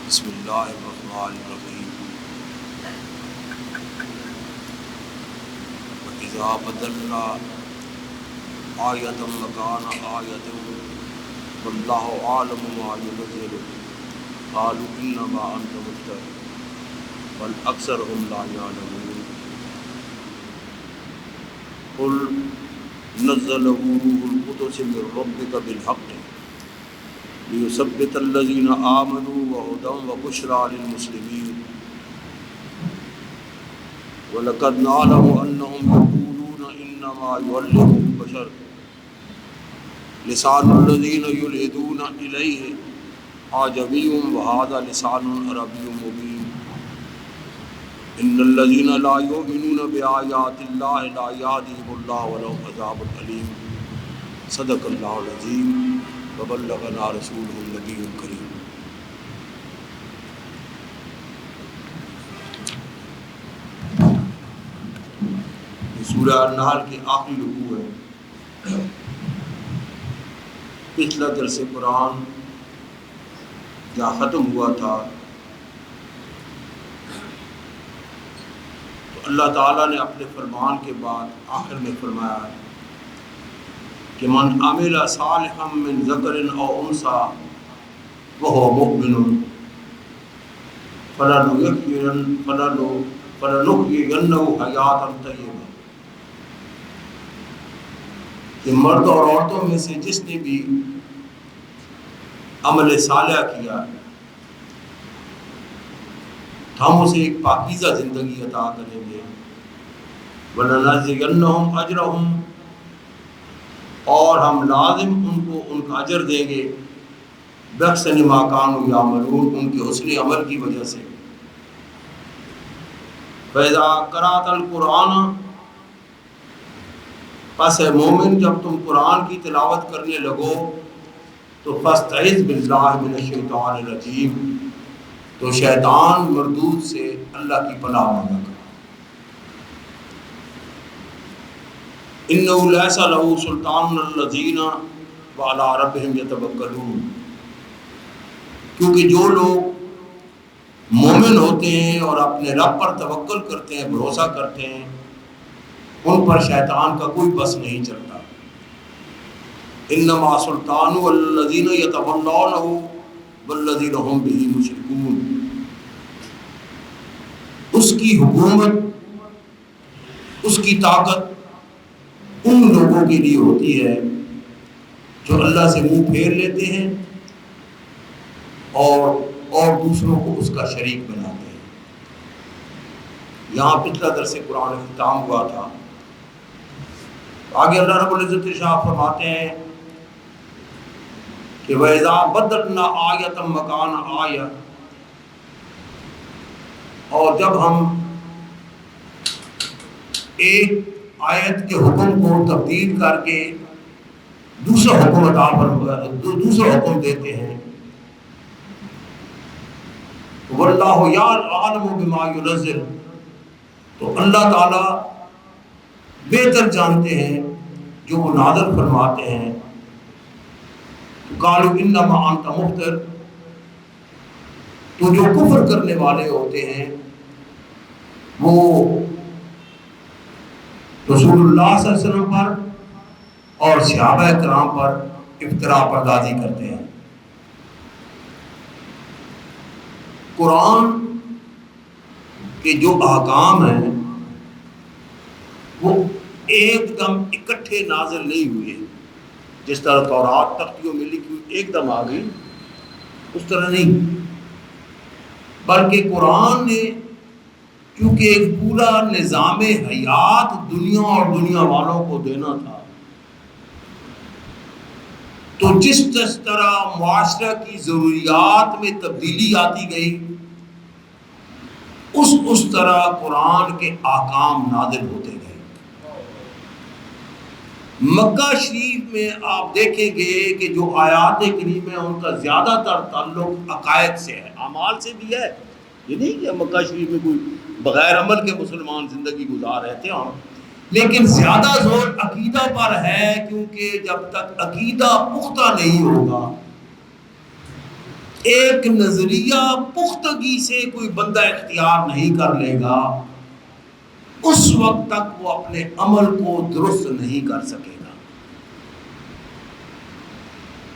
بسم اللہ الرحمن الرحیم وَإِذَا بَدَلْنَا آیَةً مَكَانَ آیَةٍ وَاللَّهُ أَعْلَمُ مَا يُنَزِّلُ قَالُوا إِنَّمَا أَنْتَ مُفْتَرٍ بَلْ أَكْثَرُهُمْ لَا يَعْلَمُونَ قُلْ نَزَّلَهُ رُوحُ الْقُدُسِ مِنْ رَبِّكَ بِالْحَقِّ لِيُثَبِّتَ الَّذِينَ آمَنُوا وَهُدًى وَبُشْرَى لِلْمُسْلِمِينَ وَلَقَدْ نَعْلَمُ أَنَّهُمْ يَقُولُونَ إِنَّمَا يُعَلِّمُهُ بَشَرٌ لِسَانُ الَّذِينَ يُلْحِدُونَ إِلَيْهِ أَعْجَمِيٌّ وَهَذَا لِسَانٌ عَرَبِيٌّ مُبِينٌ إِنَّ الَّذِينَ لَا يُؤْمِنُونَ بِآيَاتِ اللَّهِ لَا يَهْدِيهِمُ اللَّهُ وَلَهُمْ عَذَابٌ أَلِيمٌ صدق اللہ العظیم وبلغنا رسولہ النبی الکریم۔ سورہ النحل کی آخری رکوع ہے۔ پچھلا درس قرآن جہاں ختم ہوا تھا تو اللہ تعالیٰ نے اپنے فرمان کے بعد آخر میں فرمایا کہ من عمل صالحا من ذکر او انثی وهو مؤمن فلنحیینہ حیاۃ طیبہ، کہ مرد اور عورتوں میں سے جس نے بھی عمل صالح کیا تو ہم اسے ایک پاکیزہ زندگی عطا کریں گے۔ وَلَنَجْزِيَنَّهُمْ أَجْرَهُمْ، اور ہم لازم ان کو ان کا اجر دیں گے بِأَحْسَنِ مَا كَانُوا يَعْمَلُونَ، ان کے حسن عمل کی وجہ سے۔ فَإِذَا قَرَأْتَ الْقُرْآنَ، پس اے مومن جب تم قرآن کی تلاوت کرنے لگو تو فَاسْتَعِذْ بِاللَّهِ مِنَ الشَّيْطَانِ الرَّجِيمِ، تو شیطان مردود سے اللہ کی پناہ مانگا کرو۔ إِنَّهُ لَيْسَ لَهُ سُلْطَانٌ عَلَى الَّذِينَ وَعَلَىٰ رَبِّهِمْ يَتَوَكَّلُونَ، کیونکہ جو لوگ مومن ہوتے ہیں اور اپنے رب پر توکل کرتے ہیں، بھروسہ کرتے ہیں، ان پر شیطان کا کوئی بس نہیں چلتا۔ إِنَّمَا سُلْطَانُهُ عَلَى الَّذِينَ يَتَوَلَّوْنَهُ وَالَّذِينَ هُمْ بِهِ مُشْرِكُونَ، اس کی حکومت، اس کی طاقت ان لوگوں کے لیے ہوتی ہے جو اللہ سے منہ پھیر لیتے ہیں اور دوسروں کو اس کا شریک بناتے ہیں۔ یہاں پچھلا درس قرآن اختتام ہوا تھا۔ آگے اللہ رب العزت ارشاد فرماتے ہیں کہ وَإِذَا بَدَّلْنَا آیَةً مَكَانَ آیَةٍ، اور جب ہم ایک آیت کے حکم کو تبدیل کر کے دوسرا حکم دیتے ہیں، وَاللَّهُ يَعْلَمُ بِمَا يُنَزِّلُ، تو اللہ تعالیٰ بہتر جانتے ہیں جو وہ نازل فرماتے ہیں۔ قَالُوا إِنَّمَا أَنْتَ مُفْتَرٍ، تو جو کفر کرنے والے ہوتے ہیں وہ رسول اللہ صلی اللہ علیہ وسلم پر اور صحابہ کرام پر افتراء پردازی کرتے ہیں۔ قرآن کے جو احکام ہیں وہ ایک دم اکٹھے نازل نہیں ہوئے، جس طرح تورات تختیوں میں لکھی ہوئی ایک دم آ گئی، اس طرح نہیں، بلکہ قرآن نے کیونکہ ایک پورا نظام حیات دنیا اور دنیا والوں کو دینا تھا، تو جس طرح معاشرہ کی ضروریات میں تبدیلی آتی گئی اس طرح قرآن کے احکام نازل ہوتے گئے۔ مکہ شریف میں آپ دیکھیں گے کہ جو آیات کریم ہیں ان کا زیادہ تر تعلق عقائد سے ہے، اعمال سے بھی ہے، یہ نہیں کہ مکہ شریف میں کوئی بغیر عمل کے مسلمان زندگی گزار رہتے ہیں، لیکن زیادہ زور عقیدہ پر ہے، کیونکہ جب تک عقیدہ پختہ نہیں ہوگا ایک نظریہ پختگی سے کوئی بندہ اختیار نہیں کر لے گا اس وقت تک وہ اپنے عمل کو درست نہیں کر سکے گا.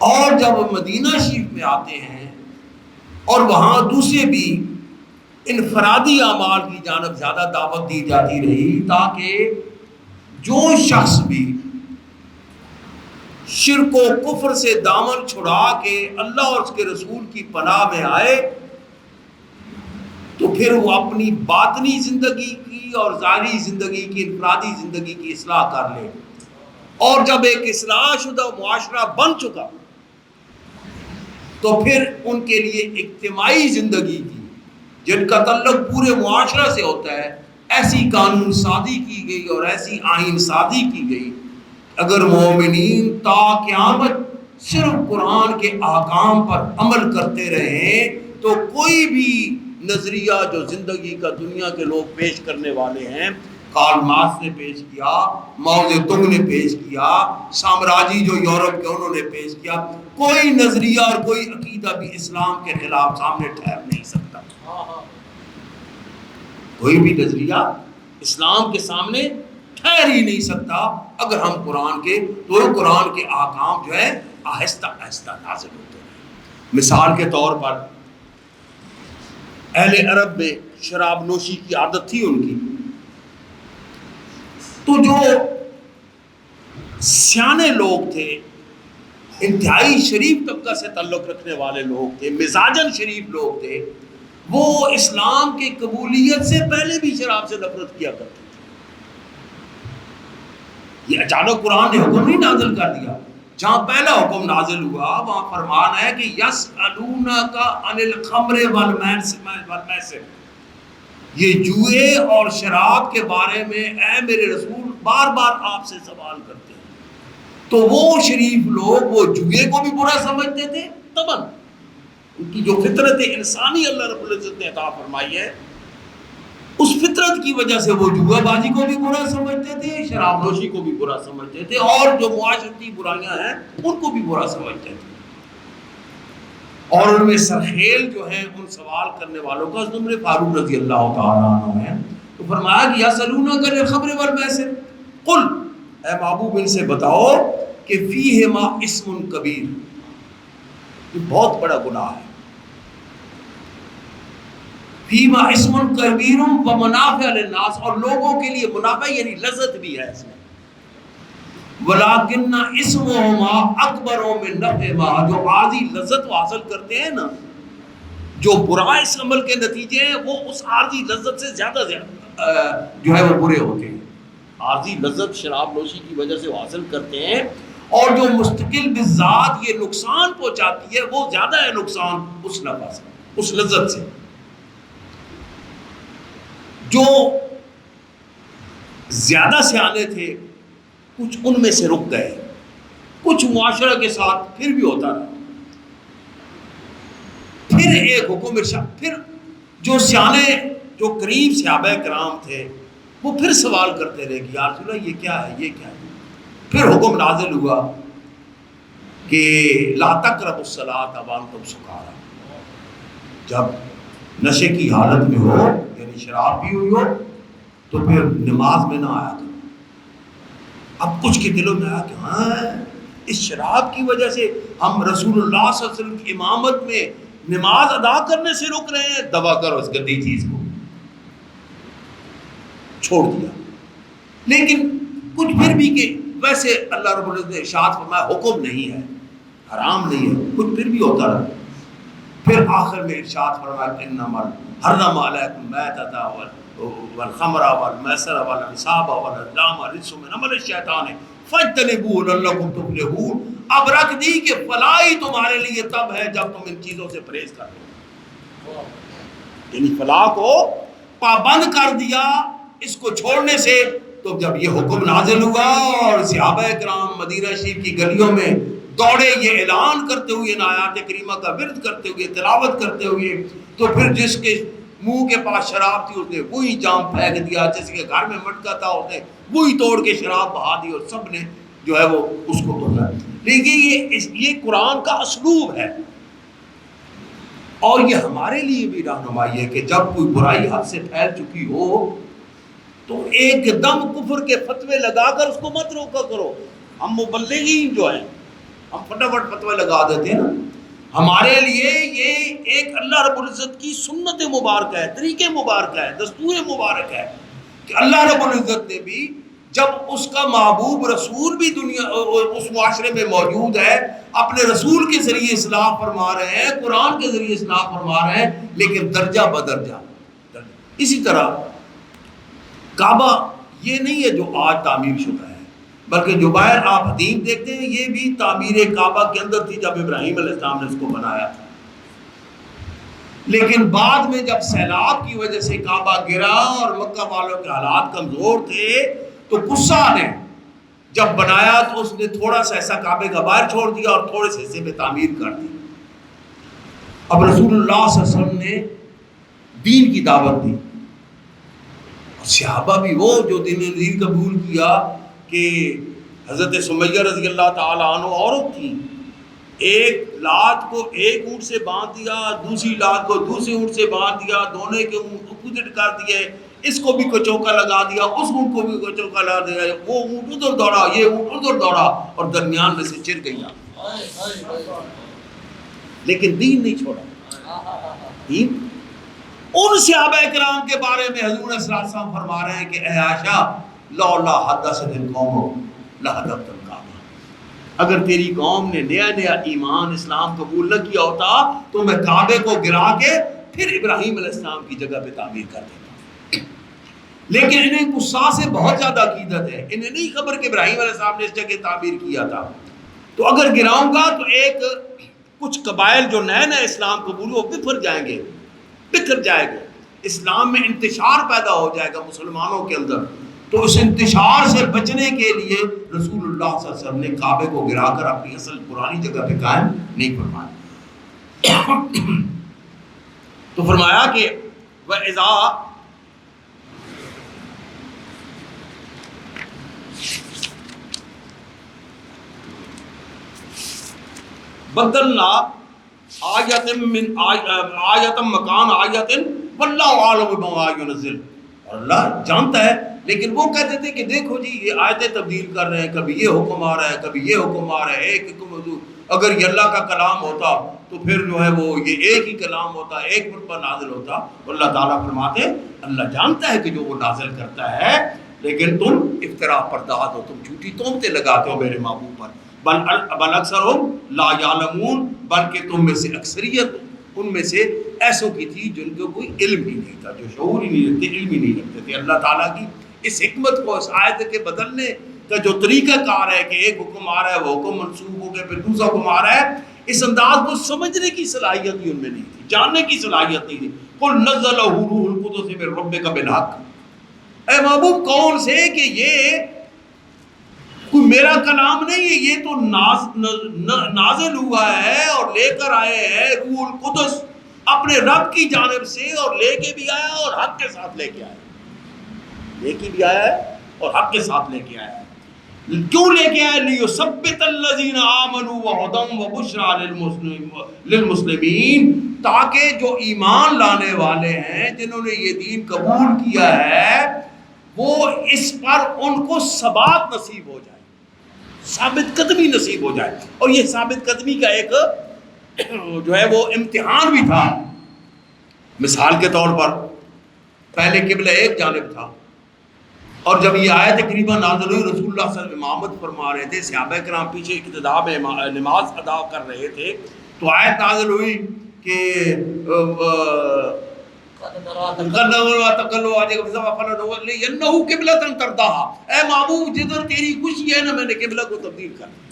اور جب مدینہ شریف میں آتے ہیں اور وہاں دوسرے بھی انفرادی اعمال کی جانب زیادہ دعوت دی جاتی رہی تاکہ جو شخص بھی شرک و کفر سے دامن چھڑا کے اللہ اور اس کے رسول کی پناہ میں آئے تو پھر وہ اپنی باطنی زندگی کی اور ظاہری زندگی کی انفرادی زندگی کی اصلاح کر لے. اور جب ایک اصلاح شدہ معاشرہ بن چکا تو پھر ان کے لیے اجتماعی زندگی کی جن کا تعلق پورے معاشرہ سے ہوتا ہے ایسی قانون سازی کی گئی اور ایسی آئین سازی کی گئی. اگر مومنین تا قیامت صرف قرآن کے احکام پر عمل کرتے رہیں تو کوئی بھی نظریہ جو زندگی کا دنیا کے لوگ پیش کرنے والے ہیں، کارل مارکس نے پیش کیا، ماؤ زے تونگ نے پیش کیا، سامراجی جو یورپ کے انہوں نے پیش کیا، کوئی نظریہ اور کوئی عقیدہ بھی اسلام کے خلاف سامنے ٹھہر نہیں سکتا. کوئی بھی نظریہ اسلام کے سامنے ٹھہر ہی نہیں سکتا اگر ہم قرآن کے احکام جو ہے آہستہ آہستہ نازل ہوتے ہیں. مثال کے طور پر اہل عرب میں شراب نوشی کی عادت تھی ان کی، تو جو سیانے لوگ تھے، انتہائی شریف طبقہ سے تعلق رکھنے والے لوگ تھے، مزاجن شریف لوگ تھے، وہ اسلام کی قبولیت سے پہلے بھی شراب سے نفرت کیا کرتے تھے. یہ اچانک قرآن نے حکم نہیں نازل کر دیا. جہاں پہلا حکم نازل ہوا وہاں فرمان ہے کہ یسألونک عن الخمر والمیسر، یہ جوئے اور شراب کے بارے میں اے میرے رسول بار بار آپ سے سوال کرتے ہیں. تو وہ شریف لوگ وہ جوئے کو بھی برا سمجھتے تھے، طبعا ان کی جو فطرت انسانی اللہ رب العزت نے عطا فرمائی ہے اس فطرت کی وجہ سے وہ جوا بازی کو بھی برا سمجھتے تھے، شراب نوشی کو بھی برا سمجھتے تھے، اور جو معاشرتی برائیاں ہیں ان کو بھی برا سمجھتے تھے. اور ان میں سرخیل جو ہیں ان سوال کرنے والوں کا عمر فاروق رضی اللہ تعالیٰ عنہ ہے. تو فرمایا کہ یسألونک عن الخمر والمیسر قل، اے محبوب ان سے بتاؤ کہ فیہما اسم کبیر، یہ بہت بڑا گناہ ہے. فیما اسم کبیر و منافع للناس، اور لوگوں کے لیے منافع یعنی لذت بھی ہے اس میں. ولیکن اسمہما اکبر من نفعہما، جو عارضی لذت حاصل کرتے ہیں نا، جو برا اس عمل کے نتیجے ہیں وہ اس عارضی لذت سے زیادہ جو ہے وہ برے ہوتے ہیں. عارضی لذت شراب نوشی کی وجہ سے وہ حاصل کرتے ہیں، اور جو مستقل بذات یہ نقصان پہنچاتی ہے وہ زیادہ ہے نقصان اس نفع سے، اس لذت سے. جو زیادہ سیانے تھے کچھ ان میں سے رک گئے، کچھ معاشرہ کے ساتھ پھر بھی ہوتا رہا. پھر ایک حکم ارشاد، پھر جو سیانے جو قریب صحابہ کرام تھے وہ پھر سوال کرتے رہے کہ یا رسول اللہ یہ کیا ہے، یہ کیا ہے. پھر حکم نازل ہوا کہ لا تقربوا الصلاۃ وانتم سکارى، جب نشے کی حالت میں ہو یعنی شراب بھی ہوئی ہو تو پھر نماز میں نہ آیا کرو. اب کچھ کے دلوں میں آیا کہ ہاں اس شراب کی وجہ سے ہم رسول اللہ صلی اللہ علیہ وسلم کی امامت میں نماز ادا کرنے سے رک رہے ہیں، دبا کرو اس گندی چیز کو، چھوڑ دیا. لیکن کچھ پھر بھی کہ ویسے اللہ رب العزت نے ارشاد فرمایا حکم نہیں ہے، حرام نہیں ہے، کچھ پھر بھی ہوتا رہا. پھر آخر میں ارشاد فرمایا انما حرم علیکم المیتۃ والخمر والمیسر والانصاب والازلام رجس من عمل الشیطان فاجتنبوہ لعلکم تفلحون. اب رکھ دی کہ فلاح تمہارے لیے تب ہے جب تم ان چیزوں سے پرہیز کر لو. یعنی فلاح کو پابند کر دیا اس کو چھوڑنے سے. تو جب یہ حکم نازل ہوا اور صحابہ کرام مدینہ شریف کی گلیوں میں دوڑے یہ اعلان کرتے ہوئے آیات کریمہ کا ورد کرتے ہوئے تلاوت کرتے ہوئے، تو پھر جس کے منہ کے پاس شراب تھی اس نے وہی جام پھینک دیا، جس کے گھر میں مٹکا تھا اس نے وہی توڑ کے شراب بہا دی اور سب نے جو ہے وہ اس کو توڑا. لیکن یہ قرآن کا اسلوب ہے. اور یہ ہمارے لیے بھی رہنمائی ہے کہ جب کوئی برائی حد سے پھیل چکی ہو تو ایک دم کفر کے فتوے لگا کر اس کو مت روکا کرو. ہم مبلغین جو ہیں ہم فٹافٹ فتوے لگا دیتے ہیں نا. ہمارے لیے یہ ایک اللہ رب العزت کی سنت مبارک ہے, طریقے مبارک ہے, دستور مبارک ہے کہ اللہ رب العزت نے بھی جب اس کا محبوب رسول بھی دنیا اس معاشرے میں موجود ہے, اپنے رسول کے ذریعے اصلاح فرما رہے ہیں, قرآن کے ذریعے اصلاح فرما رہے ہیں, لیکن درجہ بدرجہ. اسی طرح کعبہ یہ نہیں ہے جو آج تعمیر شدہ ہے, بلکہ جو باہر آپ حدیث دیکھتے ہیں یہ بھی تعمیر کعبہ کے اندر تھی جب ابراہیم علیہ السلام نے اس کو بنایا تھا. لیکن بعد میں جب سیلاب کی وجہ سے کعبہ گرا اور مکہ والوں کے حالات کمزور تھے تو غصہ نے جب بنایا تو اس نے تھوڑا سا ایسا کعبے کا باہر چھوڑ دیا اور تھوڑے سے حصے میں تعمیر کر دی. اب رسول اللہ صلی اللہ علیہ وسلم نے دین کی دعوت دی, صحابہ بھی وہ جو دین قبول کیا کہ حضرت سمیہ رضی اللہ تعالیٰ عنہ عورت تھی, ایک لات کو ایک اونٹ سے باندھ دیا, دوسری لات کو دوسرے اونٹ سے باندھ دیا, دونوں کے اپوزٹ کر دیے, اس کو بھی کچوکا لگا دیا, اس اونٹ کو بھی کچوکا لگا دیا, وہ اونٹ ادھر دوڑا, یہ اونٹ ادھر دوڑا, اور درمیان میں سے چر گئی, لیکن دین نہیں چھوڑا. دین ان صحابہ کرام کے بارے میں حضور صلی اللہ علیہ وسلم فرما رہے ہیں کہ اے عائشہ لولا حدثت القوم لحدثت الکعبہ, اگر تیری قوم نے نیا نیا ایمان اسلام قبول نہ کیا ہوتا تو میں کعبے کو گرا کے پھر ابراہیم علیہ السلام کی جگہ پہ تعمیر کر دیتا. لیکن انہیں غصہ سے بہت زیادہ عقیدت ہے, انہیں نہیں خبر کہ ابراہیم علیہ السلام نے اس جگہ تعمیر کیا تھا. تو اگر گراؤں گا تو ایک کچھ قبائل جو نئے نئے اسلام قبول وہ بکھر جائیں گے, بکھر جائے گا, اسلام میں انتشار پیدا ہو جائے گا مسلمانوں کے اندر. تو اس انتشار سے بچنے کے لیے رسول اللہ صلی اللہ علیہ وسلم نے کعبے کو گرا کر اپنی اصل پرانی جگہ پہ قائم نہیں فرمایا. تو فرمایا کہ وَإِذَا بدلنا آیت من آیت مکان آیت واللہ عالم بما ینزل, اور اللہ جانتا ہے, لیکن وہ کہتے تھے کہ دیکھو جی یہ آیتیں تبدیل کر رہے ہیں, کبھی یہ حکم آ رہا ہے, کبھی یہ حکم آ رہا ہے, ایک حکم, اگر یہ اللہ کا کلام ہوتا تو پھر جو ہے وہ یہ ایک ہی کلام ہوتا, ایک پر نازل ہوتا. اللہ تعالیٰ فرماتے ہیں اللہ جانتا ہے کہ جو وہ نازل کرتا ہے, لیکن تم افتراء پرداز ہو, تم جھوٹی تہمتیں لگاتے ہو میرے محبوب پر. بل اکثرهم لا یعلمون, بلکہ تم میں سے اکثریت ان میں سے ایسوں کی تھی جن کو کوئی علم ہی نہیں تھا, جو شعور ہی نہیں رکھتے, علم ہی نہیں رکھتے تھے. اللہ تعالیٰ کی اس حکمت کو, اس آیت کے بدلنے کا جو طریقہ کار ہے کہ ایک حکم آ رہا ہے, وہ حکم منسوخ ہو گیا, پھر دوسرا حکم آ رہا ہے, اس انداز کو سمجھنے کی صلاحیت ہی ان میں نہیں تھی, جاننے کی صلاحیت نہیں تھی. قل نزلہ روح القدس من ربک بالحق, اے محبوب کون سے کہ یہ کوئی میرا کلام نہیں ہے, یہ تو نازل ہوا ہے اور لے کر آئے ہیں روح القدس اپنے رب کی جانب سے, اور لے کے بھی آیا اور حق کے ساتھ لے کے آیا, لے کے بھی آیا ہے اور حق کے ساتھ لے کے آیا. کیوں لے کے آیا؟ لیثبت الذین آمنوا وہدی وبشری للمسلمین, تاکہ جو ایمان لانے والے ہیں جنہوں نے یہ دین قبول کیا ہے وہ اس پر ان کو ثبات نصیب ہو جائے, ثابت قدمی نصیب ہو جائے. اور یہ ثابت قدمی کا ایک جو ہے وہ امتحان بھی تھا. مثال کے طور پر پہلے قبلہ ایک جانب تھا, اور جب یہ آیت قریباً نازل ہوئی رسول اللہ صلی اللہ علیہ وسلم امامت فرما رہے تھے, صحابہ کرام پیچھے اقتداء میں نماز ادا کر رہے تھے, تو آیت نازل ہوئی کہ اے محبوب جدھر تیری خوشی ہے نا میں نے قبلہ کو تبدیل کر دیا.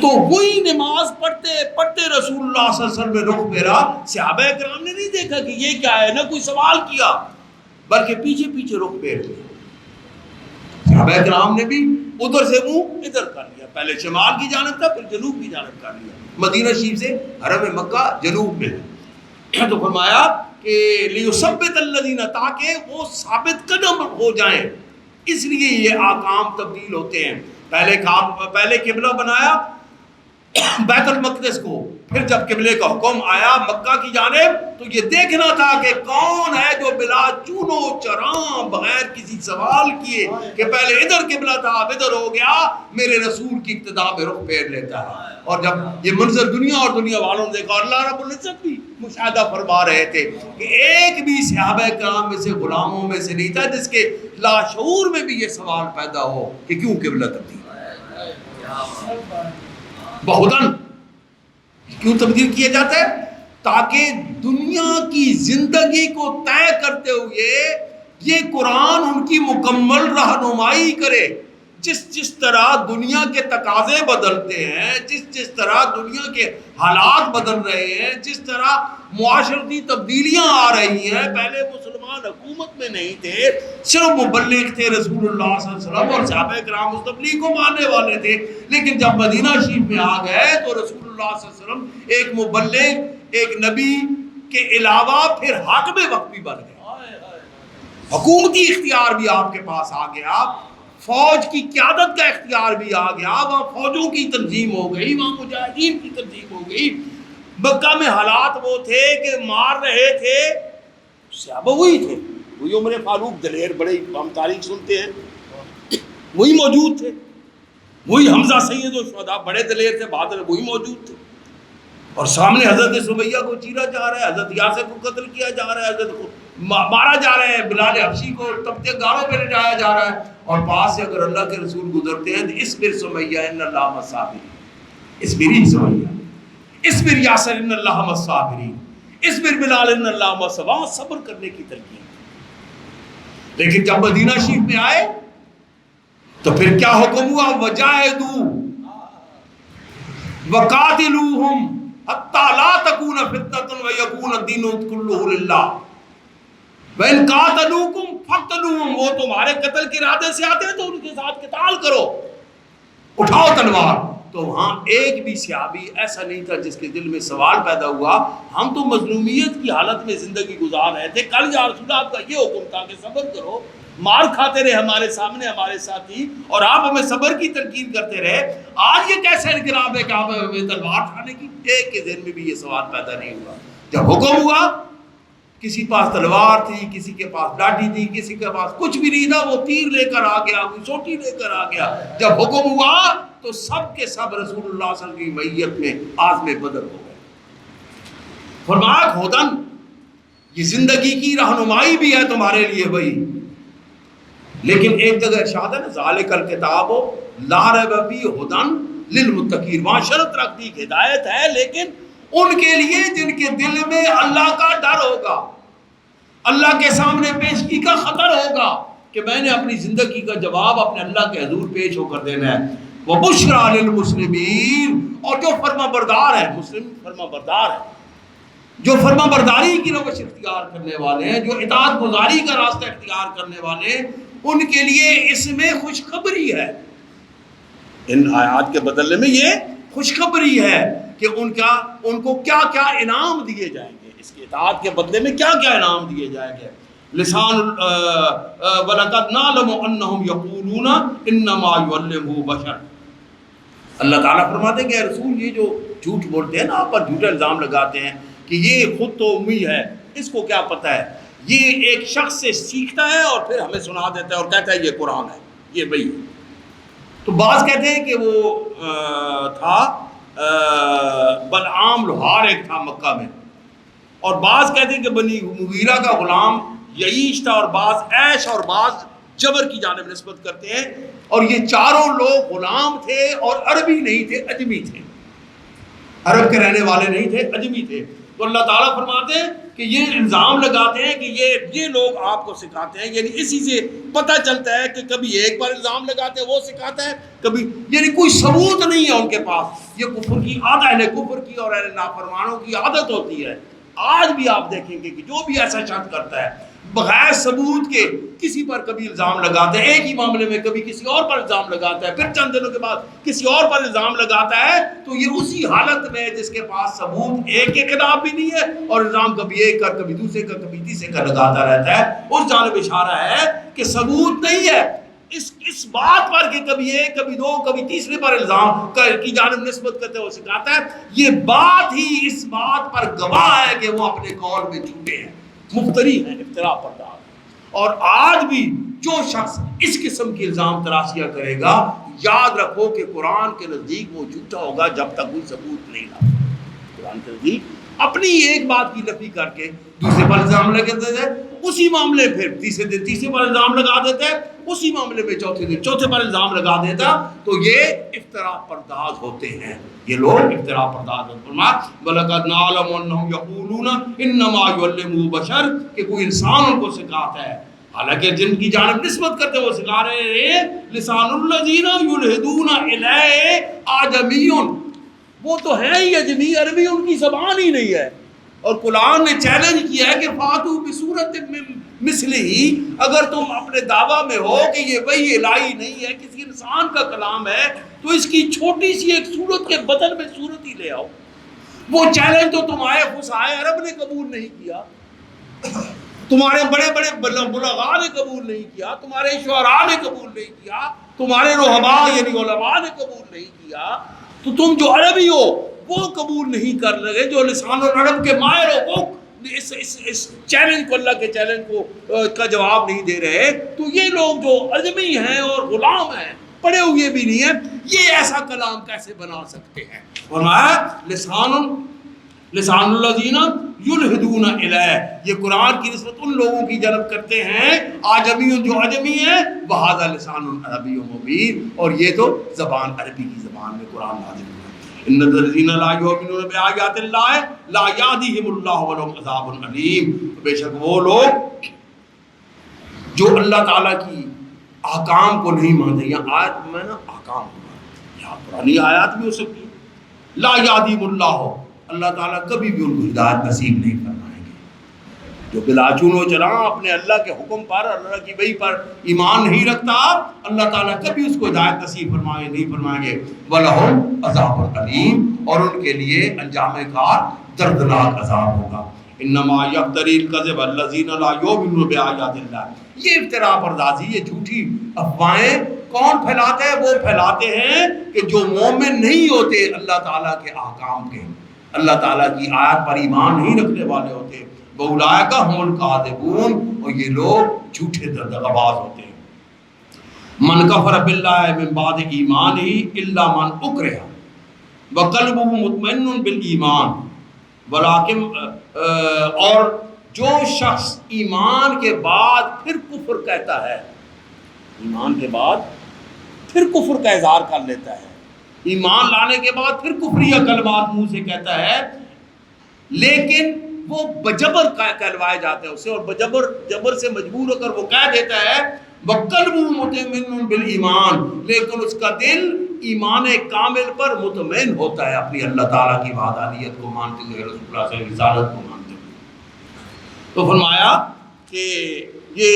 تو وہی نماز پڑھتے پڑھتے رسول اللہ صلی اللہ علیہ وسلم نے رخ پھیرا. صحابہ کرام نے نہیں دیکھا کہ یہ کیا ہے, نہ کوئی سوال کیا, بلکہ پیچھے پیچھے رخ پھیر لیا. صحابہ کرام نے بھی ادھر سے منہ ادھر کر لیا, پہلے شمال کی جانب تھا پھر جنوب کی جانب کر لیا. مدینہ شریف سے حرم مکہ جنوب میں ہے. تو فرمایا کہ لیثبت الذین, تاکہ وہ ثابت قدم ہو جائیں, اس لیے یہ احکام تبدیل ہوتے ہیں. پہلے قبلہ بنایا بیت المقدس کو، پھر جب قبلے کا حکم آیا مکہ کی جانب تو یہ دیکھنا تھا کہ کون ہے جو بلا چون و چراں بغیر کسی سوال کیے کہ پہلے ادھر قبلہ تھا اب ادھر ہو گیا، میرے رسول کی اقتداء میں رخ پھیر لیتا ہے۔ اور جب یہ منظر دنیا اور دنیا والوں نے دیکھا، اللہ رب العزت بھی مشاہدہ فرما رہے تھے کہ ایک بھی صحابہ کرام میں سے غلاموں میں سے نہیں تھا جس کے لاشعور میں بھی یہ سوال پیدا ہو کہ کیوں قبلہ تبدیل بہدن کیوں تبدیل کیا جاتا ہے؟ تاکہ دنیا کی زندگی کو طے کرتے ہوئے یہ قرآن ان کی مکمل رہنمائی کرے۔ جس طرح دنیا کے تقاضے بدلتے ہیں، جس طرح دنیا کے حالات بدل رہے ہیں، جس طرح معاشرتی تبدیلیاں آ رہی ہیں، پہلے مسلمان حکومت میں نہیں تھے، صرف مبلغ تھے رسول اللہ صلی اللہ علیہ وسلم اور صحابہ کرام اس تبلیغ کو ماننے والے تھے، لیکن جب مدینہ شریف میں آ گئے تو رسول اللہ صلی اللہ علیہ وسلم ایک مبلغ، ایک نبی کے علاوہ پھر حاکم وقت بھی بن گئے، حکومتی اختیار بھی آپ کے پاس آ گیا، فوج کی قیادت کا اختیار بھی آ گیا، وہاں فوجوں کی تنظیم ہو گئی، وہاں مجاہدین کی تنظیم ہو گئی۔ مکہ میں حالات وہ تھے کہ مار رہے تھے صحابہ وہی تھے، وہی عمر فاروق دلیر، بڑے ہم تاریخ سنتے ہیں، وہی موجود تھے، وہی حمزہ سید الشہداء بڑے دلیر تھے، بہادر، وہی موجود تھے، اور سامنے حضرت سمیہ کو چیرا جا رہا ہے، حضرت یاسر کو قتل کیا جا رہا ہے، حضرت کو مارا جا رہا ہے، بلال حبشی کو تپتے گاروں پہ لٹایا جا رہا ہے، اور پاس سے اگر اللہ کے رسول گزرتے ہیں تو اصبر سمیہ ان اللہ مع الصابرین، اصبری سمیہ، اصبر یاسر ان اللہ مع الصابرین، اصبر بلال ان اللہ مع الصابرین، صبر کرنے کی تلقین۔ لیکن جب مدینہ شریف میں آئے تو پھر کیا حکم ہوا؟ وجاہدوا وقاتلوہم حتی لا تکون فتنۃ ویکون الدین کلہ للہ وَإِن قَاتَلُوكُمْ فَاقْتُلُوهُمْ، وہ تمہارے قتل کے ارادے سے آتے ہیں تو ان کے ساتھ قتال کرو، اٹھاؤ تلوار۔ تو وہاں ایک بھی صحابی ایسا نہیں تھا جس کے دل میں سوال پیدا ہوا، ہم تو مظلومیت کی حالت میں زندگی گزار رہے تھے، کل یا رسول اللہ آپ کا یہ حکم تھا کہ صبر کرو، مار کھاتے رہے ہمارے سامنے ہمارے ساتھی، اور آپ ہمیں صبر کی تلقین کرتے رہے، آج یہ کیسے انقلاب ہے کہ آپ ہمیں تلوار اٹھانے کی؟ ایک کے ذہن میں بھی یہ سوال پیدا نہیں ہوا۔ جب حکم ہوا، کسی پاس تلوار تھی، کسی کے پاس لاٹھی تھی، کسی کے پاس کچھ بھی نہیں تھا، وہ تیر لے کر آ گیا، کوئی سوٹی لے کر آ گیا۔ جب حکم ہوا تو سب کے سب رسول اللہ صلی اللہ علیہ وسلم کی معیت میں عازم بدر ہو گئے۔ فرمایا ہدن، یہ زندگی کی رہنمائی بھی ہے تمہارے لیے وہی، لیکن ایک جگہ ارشاد ہے نا، ذالک الکتاب لا ریب فیہ ہدن للمتقین، وہاں شرط رکھ دی کہ ہدایت ہے لیکن ان کے لیے جن کے دل میں اللہ کا ڈر ہوگا، اللہ کے سامنے پیشگی کا خطر ہوگا کہ میں نے اپنی زندگی کا جواب اپنے اللہ کے حضور پیش ہو کر دینا ہے۔ وَبُشْرَىٰ لِلْمُسْلِمِينَ، اور جو فرما بردار ہے، مسلم فرما بردار ہے، جو فرما برداری کی روش اختیار کرنے والے ہیں، جو اطاعت گزاری کا راستہ اختیار کرنے والے ہیں، ان کے لیے اس میں خوشخبری ہے۔ ان آیات کے بدلے میں یہ خوشخبری ہے کہ ان کو کیا کیا انعام دیے جائیں گے، اس کی اطاعت کے بدلے میں کیا کیا انعام دیے جائیں گے۔ لسان وَلَقَدْ نَعْلَمُ أَنَّهُمْ يَقُولُونَ إِنَّمَا يُعَلِّمُهُ بَشَرٌ، اللہ تعالیٰ فرماتے ہیں کہ اے رسول یہ جو جھوٹ بولتے ہیں نا، آپ پر جھوٹا الزام لگاتے ہیں کہ یہ خود تو امی ہے، اس کو کیا پتہ ہے، یہ ایک شخص سے سیکھتا ہے اور پھر ہمیں سنا دیتا ہے اور کہتا ہے یہ قرآن ہے، یہ وہی ہے۔ تو بعض کہتے ہیں کہ وہ تھا بلعام لوہار ایک تھا مکہ میں، اور بعض کہتے ہیں کہ بنی مغیرہ کا غلام یعیش تھا، اور بعض عیش اور بعض جبر کی جانب نسبت کرتے ہیں، اور یہ چاروں لوگ غلام تھے اور عربی نہیں تھے، اجمی تھے، عرب کے رہنے والے نہیں تھے، اجمی تھے۔ تو اللہ تعالیٰ فرماتے ہیں کہ یہ الزام لگاتے ہیں کہ یہ لوگ آپ کو سکھاتے ہیں، یعنی اسی سے پتہ چلتا ہے کہ کبھی ایک بار الزام لگاتے ہیں وہ سکھاتا ہے، کبھی یعنی کوئی ثبوت نہیں ہے ان کے پاس۔ یہ کفر کی عادت، اہل کفر کی اور اہل نافرمانوں کی عادت ہوتی ہے۔ آج بھی آپ دیکھیں گے کہ جو بھی ایسا شخص کرتا ہے بغیر ثبوت کے کسی پر کبھی الزام لگاتا ہے، ایک ہی معاملے میں کبھی کسی اور پر الزام لگاتا ہے، پھر چند دنوں کے بعد کسی اور پر الزام لگاتا ہے، تو یہ اسی حالت میں جس کے پاس ثبوت ایک کے خلاف بھی نہیں ہے اور الزام کبھی ایک کا کبھی دوسرے کا کبھی تیسرے کا لگاتا رہتا ہے، اس جانب اشارہ ہے کہ ثبوت نہیں ہے، اس بات پر کہ کبھی ایک کبھی دو کبھی تیسرے پر الزام کی جانب نسبت کرتے ہوئے سکھاتا ہے، یہ بات ہی اس بات پر گواہ ہے کہ وہ اپنے قول میں جھوٹے ہیں، مفتری ہیں، افتراء پرداز۔ اور آج بھی جو شخص اس قسم کی الزام تراشیاں کرے گا، یاد رکھو کہ قرآن کے نزدیک وہ جھوٹا ہوگا جب تک کوئی ثبوت نہیں لاتا۔ قرآن کے نزدیک اپنی ایک بات کی نفی کر کے دوسرے پر الزام لگا دیتے ہیں، اسی معاملے پھر تیسرے دن تیسرے پر الزام لگا دیتے ہیں، اسی معاملے میں چوتھے دن چوتھے پر الزام لگا دیتا، تو یہ افتراء پرداز ہوتے ہیں، یہ لوگ افتراء پرداز ہوتے ہیں۔ فرمایا وَلَقَدْ نَعْلَمُ أَنَّهُمْ يَقُولُونَ إِنَّمَا يُعَلِّمُهُ بَشَرٌ، کہ کوئی انسان ان کو سکھاتا ہے، حالانکہ جن کی جانب نسبت کرتے وہ سکھا رہے ہیں لسان الذین یلحدون الیہ اعجمی، وہ تو ہے ہی اجمی، عربی ان کی زبان ہی نہیں ہے۔ اور قرآن نے چیلنج کیا ہے کہ فاتو بصورت مثلہ، اگر تم اپنے دعویٰ میں ہو کہ یہ وحی الہی نہیں ہے، کسی انسان کا کلام ہے، تو اس کی چھوٹی سی ایک صورت کے بدل میں صورت ہی لے آؤ۔ وہ چیلنج تو تمہارے فصحائے عرب نے قبول نہیں کیا، تمہارے بڑے بڑے بلغاء نے قبول نہیں کیا، تمہارے شعراء نے قبول نہیں کیا، تمہارے رہباء یعنی علماء نے قبول نہیں کیا، تو تم جو عربی ہو وہ قبول نہیں کر رہے، جو لسان العرب کے ماہر ہو وہ اس چیلنج کو، اللہ کے چیلنج کو کا جواب نہیں دے رہے، تو یہ لوگ جو عجمی ہیں اور غلام ہیں، پڑھے ہوئے بھی نہیں ہیں، یہ ایسا کلام کیسے بنا سکتے ہیں؟ فرمایا لسان الذین یلحدون الیہ، یہ قرآن کی نسبت ان لوگوں کی جلب کرتے ہیں آجمی جو عجمی ہیں، وہذا لسان عربی مبین، اور یہ تو زبان عربی کی زبان میں قرآن نازل ہوا۔ ان الذین لا یؤمنون بآیات اللہ لا یہدیہم اللہ ولہم عذاب علیم، بے شک وہ لوگ جو اللہ تعالیٰ کی احکام کو نہیں مانتے، یا آیت میں نا احکام، یا پرانی آیات بھی ہو سکتی ہے، لا یہدیہم اللہ، اللہ تعالیٰ کبھی بھی ان کو ہدایت نصیب نہیں فرمائیں گے۔ جو بلا چون و چراں اپنے اللہ کے حکم پر، اللہ کی وحی پر ایمان نہیں رکھتا، اللہ تعالیٰ کبھی اس کو ہدایت نصیب نہیں فرمائیں گے۔ وَلَهُمْ عَذَابٌ عَلِيمٌ، اور ان کے لیے انجام کار دردناک عذاب ہوگا۔ انما یفتری الکذب الذین لا یؤمنون بآیات اللہ، یہ افتراء پردازی، یہ جھوٹی افواہیں کون پھیلاتے ہیں؟ وہ پھیلاتے ہیں کہ جو مومن نہیں ہوتے اللہ تعالیٰ کے احکام کے، اللہ تعالیٰ کی آیات پر ایمان نہیں رکھنے والے ہوتے، وَأُولَٰئِکَ هُمُ الْکاذِبُونَ، اور یہ لوگ جھوٹے دغاباز ہوتے ہیں۔ من کفر باللہ من بعد ایمانہ الا من اکرہ وقلبہ مطمئن بالایمان ولیکن، اور جو شخص ایمان کے بعد پھر کفر کہتا ہے، ایمان کے بعد پھر کفر کا اظہار کر لیتا ہے، ایمان لانے کے بعد پھر کفریہ کلمات منہ سے کہتا ہے، لیکن وہ بجبر کہلوائے جاتے ہیں اسے، اور جبر سے مجبور ہو کر وہ کہہ دیتا ہے وَقَلْبُهُ مُطْمَئِنٌ بِالْإِيمَانِ، لیکن اس کا دل ایمان کامل پر مطمئن ہوتا ہے، اپنی اللہ تعالیٰ کی وحدانیت کو مانتے ہوئے، رسول اللہ صلی اللہ علیہ وسلم کی رسالت کو مانتے ہوئے۔ تو فرمایا کہ یہ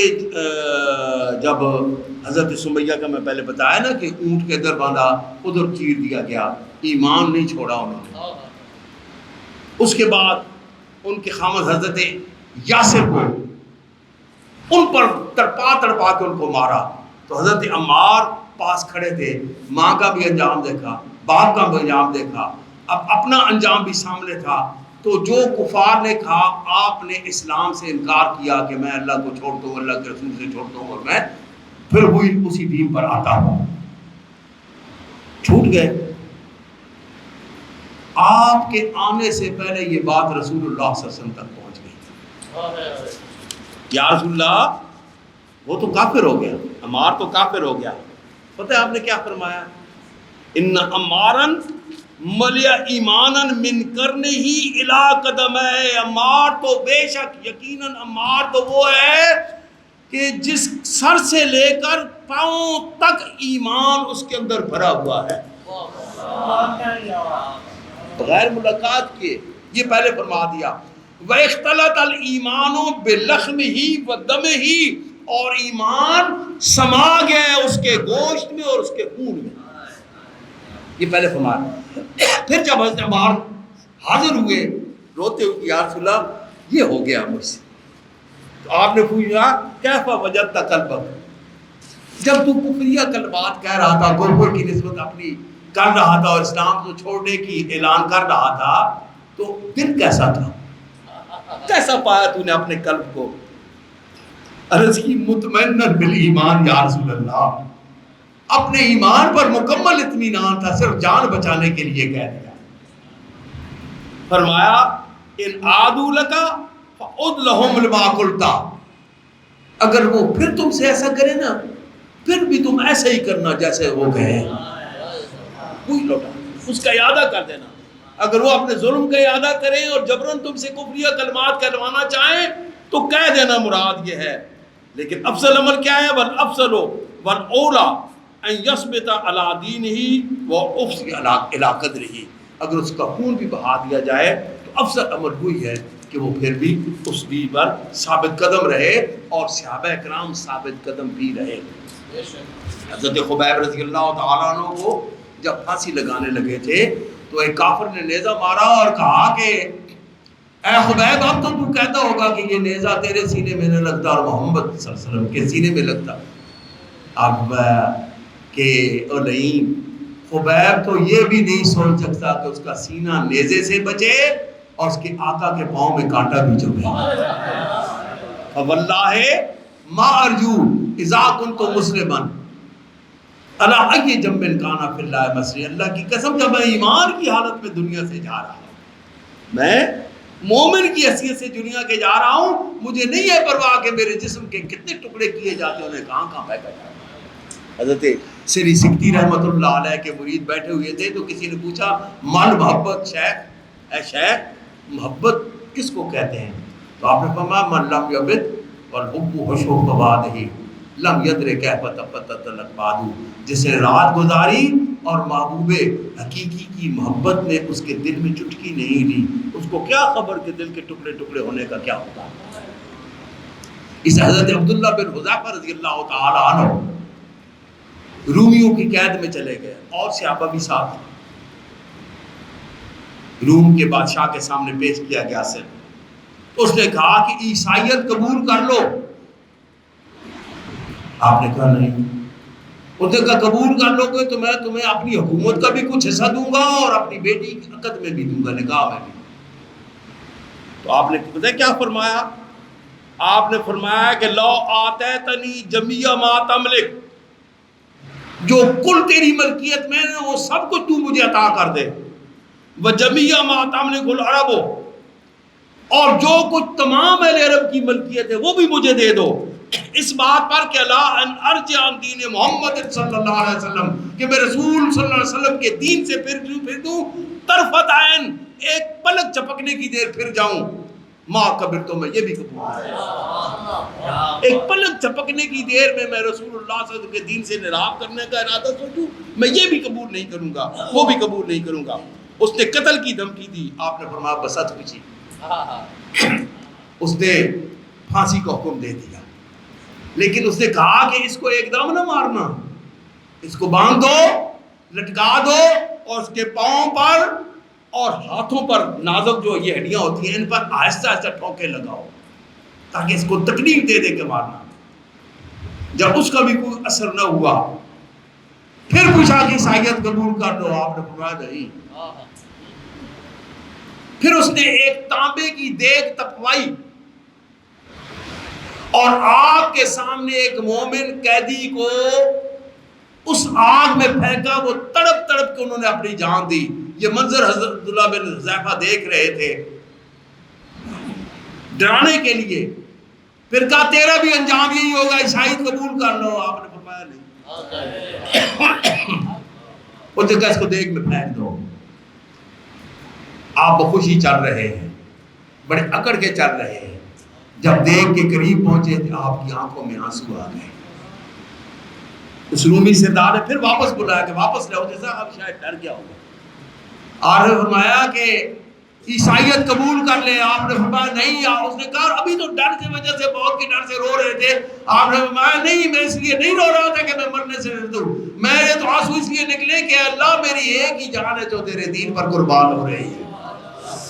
جب حضرت سمیہ کا میں پہلے بتایا نا کہ اونٹ کے در باندھا ادھر چیر دیا گیا، ایمان نہیں چھوڑا انہوں نے، اس کے بعد ان کے خامد حضرت یاسر کو ان پر تڑپا کے ان کو مارا، تو حضرت عمار پاس کھڑے تھے، ماں کا بھی انجام دیکھا، باپ کا بھی انجام دیکھا، اب اپنا انجام بھی سامنے تھا، تو جو کفار نے کہا آپ نے اسلام سے انکار کیا کہ میں اللہ کو چھوڑتا ہوں، اللہ کے رسول سے چھوڑتا ہوں، اور میں پھر وہی اسی دین پر آتا ہوں، چھوٹ گئے۔ آپ کے آنے سے پہلے یہ بات رسول اللہ صلی اللہ علیہ وسلم تک پہنچ گئی، یا رسول اللہ وہ تو کافر ہو گیا، عمار تو کافر ہو گیا۔ پتہ ہے آپ نے کیا فرمایا؟ ان عمارن ملیا ایمانن من کرنے ہی الا قدم ہے، عمار تو بے شک یقیناً عمار تو وہ ہے کہ جس سر سے لے کر پاؤں تک ایمان اس کے اندر بھرا ہوا ہے، بغیر ملاقات کیے، یہ پہلے فرما دیا۔ وَاخْتَلَطَ الْإِيمَانُ بِلَحْمِهِ وَدَمِهِ، اور ایمان سما گیا اس کے گوشت میں اور اس کے خون میں، یہ پہلے فرمایا۔ پھر جب حضرت عمار حاضر ہوئے روتے ہوئے یا رسول اللہ یہ ہو گیا مجھ سے، تو آپ نے پوچھا کیف وجدت قلبک، جب تو کفریہ کلمات کہہ رہا تھا، کفر کی نسبت اپنی کر رہا تھا اور اسلام کو چھوڑنے کی اعلان کر رہا تھا، تو دل کیسا تھا؟ کیسا پایا تو نے اپنے قلب کو؟ عرض کی مطمئناً بالایمان یا رسول اللہ، اپنے ایمان پر مکمل اطمینان تھا، صرف جان بچانے کے لیے کہہ دیا۔ فرمایا ان عادوا لک فعد لهم لما قلت، اگر وہ پھر تم سے ایسا کرے نا، پھر بھی تم ایسا ہی کرنا جیسے وہ کہے، وہی لوٹا، اس کا اعادہ کر دینا۔ اگر وہ اپنے ظلم کا اعادہ کریں اور جبراً تم سے کفریہ کلمات کہلوانا چاہیں تو کہہ دینا، مراد یہ ہے۔ لیکن افضل عمل کیا ہے؟ والافضل والاولی ان یثبت علی دینہ وافضی علی قدرہ، اگر اس کا خون بھی بہا دیا جائے تو افضل عمل وہی ہے کہ وہ پھر بھی اس دین پر ثابت قدم رہے، اور صحابہ کرام ثابت قدم بھی رہے۔ حضرت خبیب رضی اللہ تعالیٰ عنہ کو جب پھانسی لگانے لگے تھے تو ایک کافر نے نیزہ مارا اور کہا کہ اے خبیب، اب تو کہتا ہوگا کہ یہ نیزہ تیرے سینے میں نہ لگتا اور محمد صلی اللہ علیہ وسلم کے سینے میں لگتا۔ اب کہ او نہیں، خبیب تو یہ بھی نہیں سوچ سکتا کہ اس کا سینہ نیزے سے بچے اور اس کے آقا کے پاؤں میں کانٹا بھی چبھے۔ فواللہ ما ارجو اذا کنت مسلما الا ای جنب کان فی اللہ مصری، اللہ کی قسم جب میں ایمان کی حالت میں دنیا سے جا رہا ہوں، میں مومن کی حیثیت سے دنیا کے جا رہا ہوں، مجھے نہیں ہے پرواہ کہ میرے جسم کے کتنے ٹکڑے کیے جاتے ہیں، انہیں کہاں کہاں پھینکا جاتا ہے۔ حضرت سری سکتی رحمۃ اللہ علیہ کے مرید بیٹھے ہوئے تھے تو کسی نے پوچھا من محبت شیخ، اے شیخ محبت کس کو کہتے ہیں؟ تو آپ نے فرمایا من لم یبت والحب حشو فبادہ لم یدر کیف تفتت الاقباد، جس نے رات گزاری اور محبوب حقیقی کی محبت نے اس کے دل میں چٹکی نہیں لی، اس کو کیا خبر کہ دل کے ٹکڑے ٹکڑے ہونے کا کیا ہوتا۔ اس حضرت عبداللہ بن حذیفہ رضی اللہ تعالی عنہ رومیوں کی قید میں چلے گئے اور صحابہ بھی ساتھ ہیں، روم کے بادشاہ کے سامنے پیش کیا گیا سے اس نے کہا کہ عیسائیت قبول کر لو۔ آپ نے کہا نہیں۔ اس نے کہا قبول کر لو گے تو میں تمہیں اپنی حکومت کا بھی کچھ حصہ دوں گا اور اپنی بیٹی کی عقد میں بھی دوں گا، نکاح میں بھی۔ تو آپ نے پتہ کیا فرمایا؟ آپ نے فرمایا کہ لو آتیتنی جمیع ما تملک، جو کل تیری ملکیت میں ہے وہ سب کچھ تو مجھے عطا کر دے، وجمیع ما تملک العرب، اور جو کچھ تمام اہل عرب کی ملکیت ہے وہ بھی مجھے دے دو، اس بات پر کہ لا ان ارجع عن دین محمد صلی اللہ علیہ وسلم، کہ میں رسول صلی اللہ علیہ وسلم کے دین سے پھر دوں طرفت عین، ایک پلک چپکنے کی دیر پھر جاؤں، ماں قبر تو میں یہ بھی قبول کروں، ایک پلک چپکنے کی دیر میں رسول اللہ صلی اللہ علیہ وسلم کے دین سے انحراف کرنے کا ارادہ سوچوں، میں یہ بھی قبول نہیں کروں گا، وہ بھی قبول نہیں کروں گا۔ اس نے قتل کی دھمکی دی، آپ نے فرمایا بسط کچھی، اس نے پھانسی کا حکم دے دیا، لیکن اس نے کہا کہ اس کو ایک دم نہ مارنا، اس کو باندھ دو، لٹکا دو، اور اس کے پاؤں پر اور ہاتھوں پر نازک جو یہ ہڈیاں ہوتی ہیں ان پر آہستہ آہستہ ٹھوکے لگاؤ تاکہ اس کو تکلیف دے دے کے مارنا۔ جب اس کا بھی کوئی اثر نہ ہوا پھر پوچھا کہ عیسائیت قبول کر دو، آپ نے فرمایا نہیں۔ پھر اس نے ایک تانبے کی دیگ تپوائی اور آگ کے سامنے ایک مومن قیدی کو اس آگ میں پھینکا، وہ تڑپ تڑپ کے انہوں نے اپنی جان دی۔ یہ منظر حضرت عبداللہ بن حذیفہ دیکھ رہے تھے ڈرانے کے لیے۔ پھر کہا تیرا بھی انجام یہی ہوگا، عیسائیت قبول کر لو، آپ نے فرمایا نہیں۔ اس نے کہا اس کو دیگ میں پھینک دو۔ آپ بخوشی چل رہے ہیں، بڑے اکڑ کے چل رہے ہیں، جب دیگ کے قریب پہنچے تو آپ کی آنکھوں میں آنسو آ گئے۔ اس رومی سردار نے پھر واپس بلایا کہ واپس لو، جیسا اب شاید ڈر گیا ہوگا۔ آپ نے فرمایا کہ عیسائیت قبول کر لیں، آپ نے فرمایا نہیں۔ اس نے کہا ابھی تو ڈر کی وجہ سے، موت کی ڈر سے رو رہے تھے۔ آپ نے فرمایا نہیں، میں اس لیے نہیں رو رہا تھا کہ میں مرنے سے ڈرتا ہوں، میرے تو آنسو اس لیے نکلے کہ اللہ میری ایک ہی جان ہے جو تیرے دین پر قربان ہو رہی ہے۔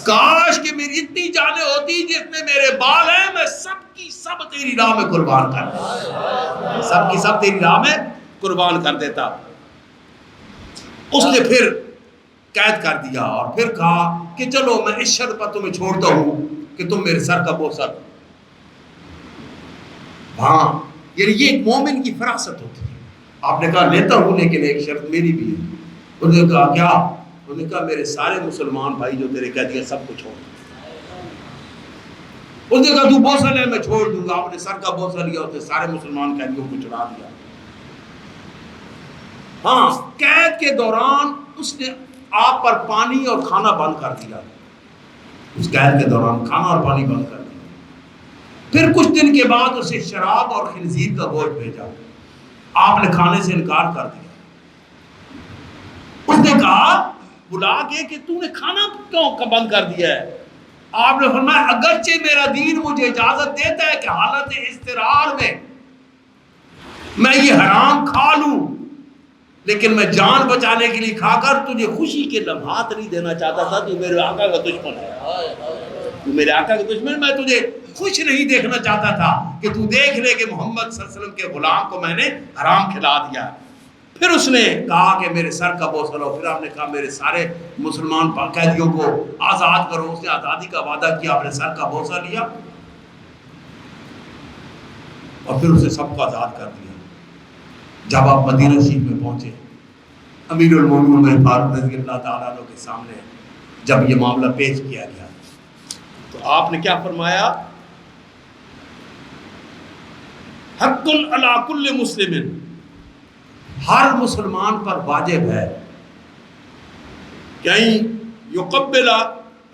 کاش کہ میری اتنی جانیں ہوتی جتنے میرے بال ہیں، میں سب کی سب تیری راہ میں قربان کر دیتا، سب کی سب تیری راہ میں قربان کر دیتا۔ اس نے پھر قید کر دیا اور پھر کہا کہ چلو میں اس شرط پر تمہیں چھوڑتا ہوں کہ تم میرے سر کا بوسہ دو۔ ہاں یعنی یہ ایک مومن کی فراست ہوتی ہے۔ آپ نے کہا لیتا ہوں لیکن ایک شرط میری بھی ہے۔ انہوں نے کہا کیا؟ انہوں نے کہا میرے سارے مسلمان بھائی جو تیرے قیدی ہیں سب کو چھوڑ۔ انہوں نے کہا تو بوسہ لے میں چھوڑ دوں گا۔ آپ نے سر کا بوسہ لیا، اس نے سارے مسلمان قیدیوں کو چھڑا دیا۔ ہاں قید کے دوران اس نے آپ پر پانی اور کھانا بند کر دیا، اس قید کے دوران کھانا اور پانی بند کر دیا۔ پھر کچھ دن کے بعد اسے شراب اور خنزیر کا گوشت بھیجا، آپ نے کھانے سے انکار کر دیا۔ اس نے کہا بلا کے کہ تو نے کھانا کیوں بند کر دیا ہے؟ آپ نے فرمایا اگرچہ میرا دین مجھے اجازت دیتا ہے کہ حالت اضطرار میں یہ حرام کھا لوں، لیکن میں جان بچانے کے لیے کھا کر تجھے خوشی کے لمحات نہیں دینا چاہتا تھا۔ تو میرے آقا کا دشمن ہے، تو میرے آقا کا دشمن، میں تجھے خوش نہیں دیکھنا چاہتا تھا کہ تو دیکھ لے کہ محمد صلی اللہ علیہ وسلم کے غلام کو میں نے حرام کھلا دیا۔ پھر اس نے کہا کہ میرے سر کا بوسہ لو۔ پھر آپ نے کہا میرے سارے مسلمان قیدیوں کو آزاد کرو۔ اس نے آزادی کا وعدہ کیا، آپ نے سر کا بوسہ لیا اور پھر اسے سب کو آزاد کر دیا۔ جب آپ مدینہ شریف میں پہنچے، امیر المومنین عمر فاروق رضی اللہ تعالیٰ عنہ کے سامنے جب یہ معاملہ پیش کیا گیا تو آپ نے کیا فرمایا؟ حق علی کل مسلم، ہر مسلمان پر واجب ہے کہ یقبل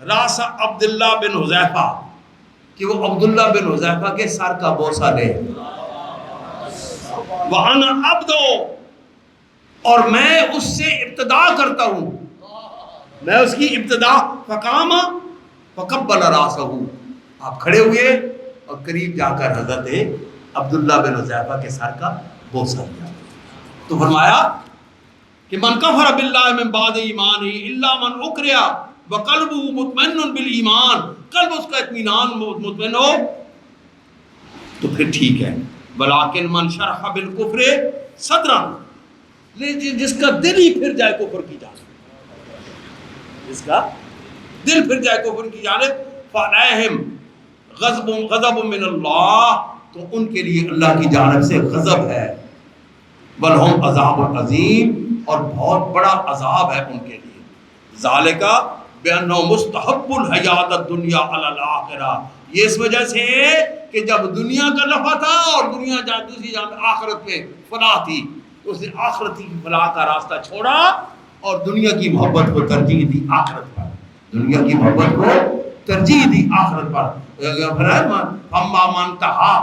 راس عبداللہ بن حذیفہ، کہ وہ عبداللہ بن حذیفہ کے سر کا بوسہ لے۔ وَأَنَا عَبْدُ، اور میں اس سے ابتدا کرتا ہوں، میں اس کی ابتدا۔ فَقَامَ فَقَبَّلَ رَاسَهُ، آپ کھڑے ہوئے اور قریب جا کر حضرت عبداللہ بن حذیفہ کے سر کا بوسہ لیا۔ تو فرمایا کہ من کفر باللہ من بعد ایمانہ الا من اکرہ وقلبہ مطمئن بالایمان، قلب اس کا اطمینان مطمئن ہو تو پھر ٹھیک ہے۔ ولیکن من شرح بالکفر صدرا، جس کا دل ہی پھر جائے کفر کی جانب، جس کا دل پھر جائے کفر کی جانب، فعلیہم غضب من اللہ، تو ان کے لیے اللہ کی جانب سے غضب ہے۔ بلہم عذاب عظیم، اور بہت بڑا عذاب ہے ان کے لیے۔ ذالک بأنہ مستحب الحیات الدنیا علی الآخرہ، یہ اس وجہ سے کہ جب دنیا کا نفع تھا اور دنیا دوسری جانب آخرت میں فلاح تھی، تو اس نے آخرتی فلاح کا راستہ چھوڑا اور دنیا کی محبت کو ترجیح دی آخرت پر، دنیا کی محبت کو ترجیح دی آخرت پر۔ اما من تہا،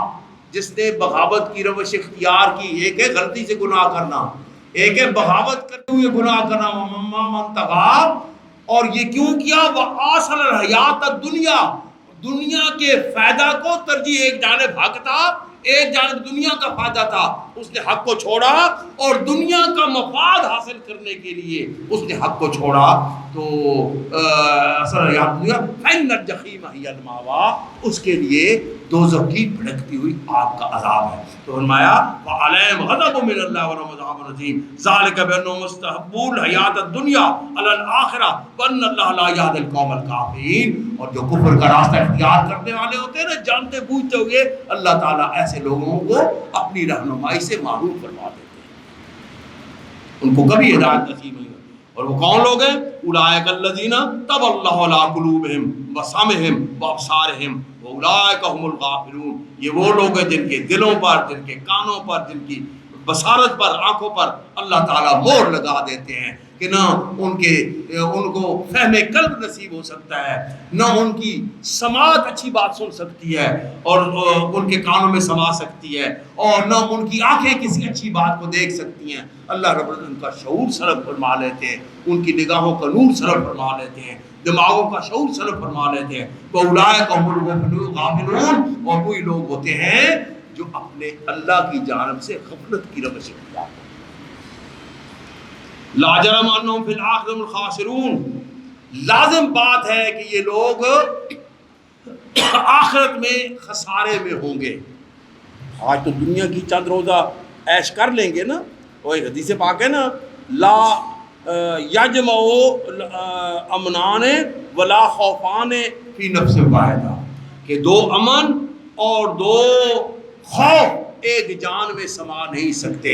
جس نے بغاوت کی روش اختیار کی، ایک ہے غلطی سے گناہ کرنا، ایک ہے بغاوت کرتے ہوئے گناہ کرنا۔ اما من تہا، اور یہ کیوں کیا؟ وآثر الحیات الدنیا، دنیا کے فائدہ کو ترجیح، ایک جانب حق تھا ایک جانب دنیا کا فائدہ تھا، اس نے حق کو چھوڑا اور دنیا کا مفاد حاصل کرنے کے لیے اس نے حق کو چھوڑا۔ تو اثر یاد دنیا فإن الجحیم ہی المأویٰ، اس کے لیے دوزخ کی بھڑکتی ہوئی آگ کا عذاب ہے۔ تو فرمایا وعلیہم غضب من اللہ ولہم عذاب عظیم، ذالک بأنہم استحبوا الحیاۃ الدنیا علی الآخرہ وأن اللہ لا یہدی القوم الکافرین۔ اور جو کفر کا راستہ اختیار کرنے والے ہوتے ہیں نا، جانتے بوجھتے ہوئے، اللہ تعالیٰ ایسے لوگوں کو اپنی رہنمائی سے محروم فرما دیتے ہیں، ان کو کبھی ہدایت نصیب نہیں ہوتی۔ اور وہ کون لوگ ہیں؟ اولئک الذین طبع اللہ علی قلوبہم وسمعہم وابصارہم واولئک هم الغافلون، یہ وہ لوگ ہیں جن کے دلوں پر، جن کے کانوں پر، جن کی بصارت پر، آنکھوں پر اللہ تعالیٰ مہر لگا دیتے ہیں کہ نہ ان کو فہم قلب نصیب ہو سکتا ہے، نہ ان کی سماعت اچھی بات سن سکتی ہے اور ان کے کانوں میں سما سکتی ہے، اور نہ ان کی آنکھیں کسی اچھی بات کو دیکھ سکتی ہیں۔ اللہ رب العزت ان کا شعور صرف فرما لیتے ہیں، ان کی نگاہوں کا نور صرف فرما لیتے ہیں، دماغوں کا شعور صرف فرما لیتے ہیں۔ وَأُولَٰئِكَ هُمُ الْغَافِلُونَ، اور وہی لوگ ہوتے ہیں جو اپنے اللہ کی جانب سے غفلت کی روش اختیار کرتے ہیں۔ لا جرم انہم فی الآخرۃ هم الخاسرون، لازم بات ہے کہ یہ لوگ آخرت میں خسارے میں ہوں گے. آج تو دنیا کی چند روزہ عیش کر لیں گے نا. وہ ایک حدیث پاک ہے نا، لا یجمع امنان ولا خوفان فی نفس واحدہ، کہ دو امن اور دو خوف ایک جان میں سما نہیں سکتے.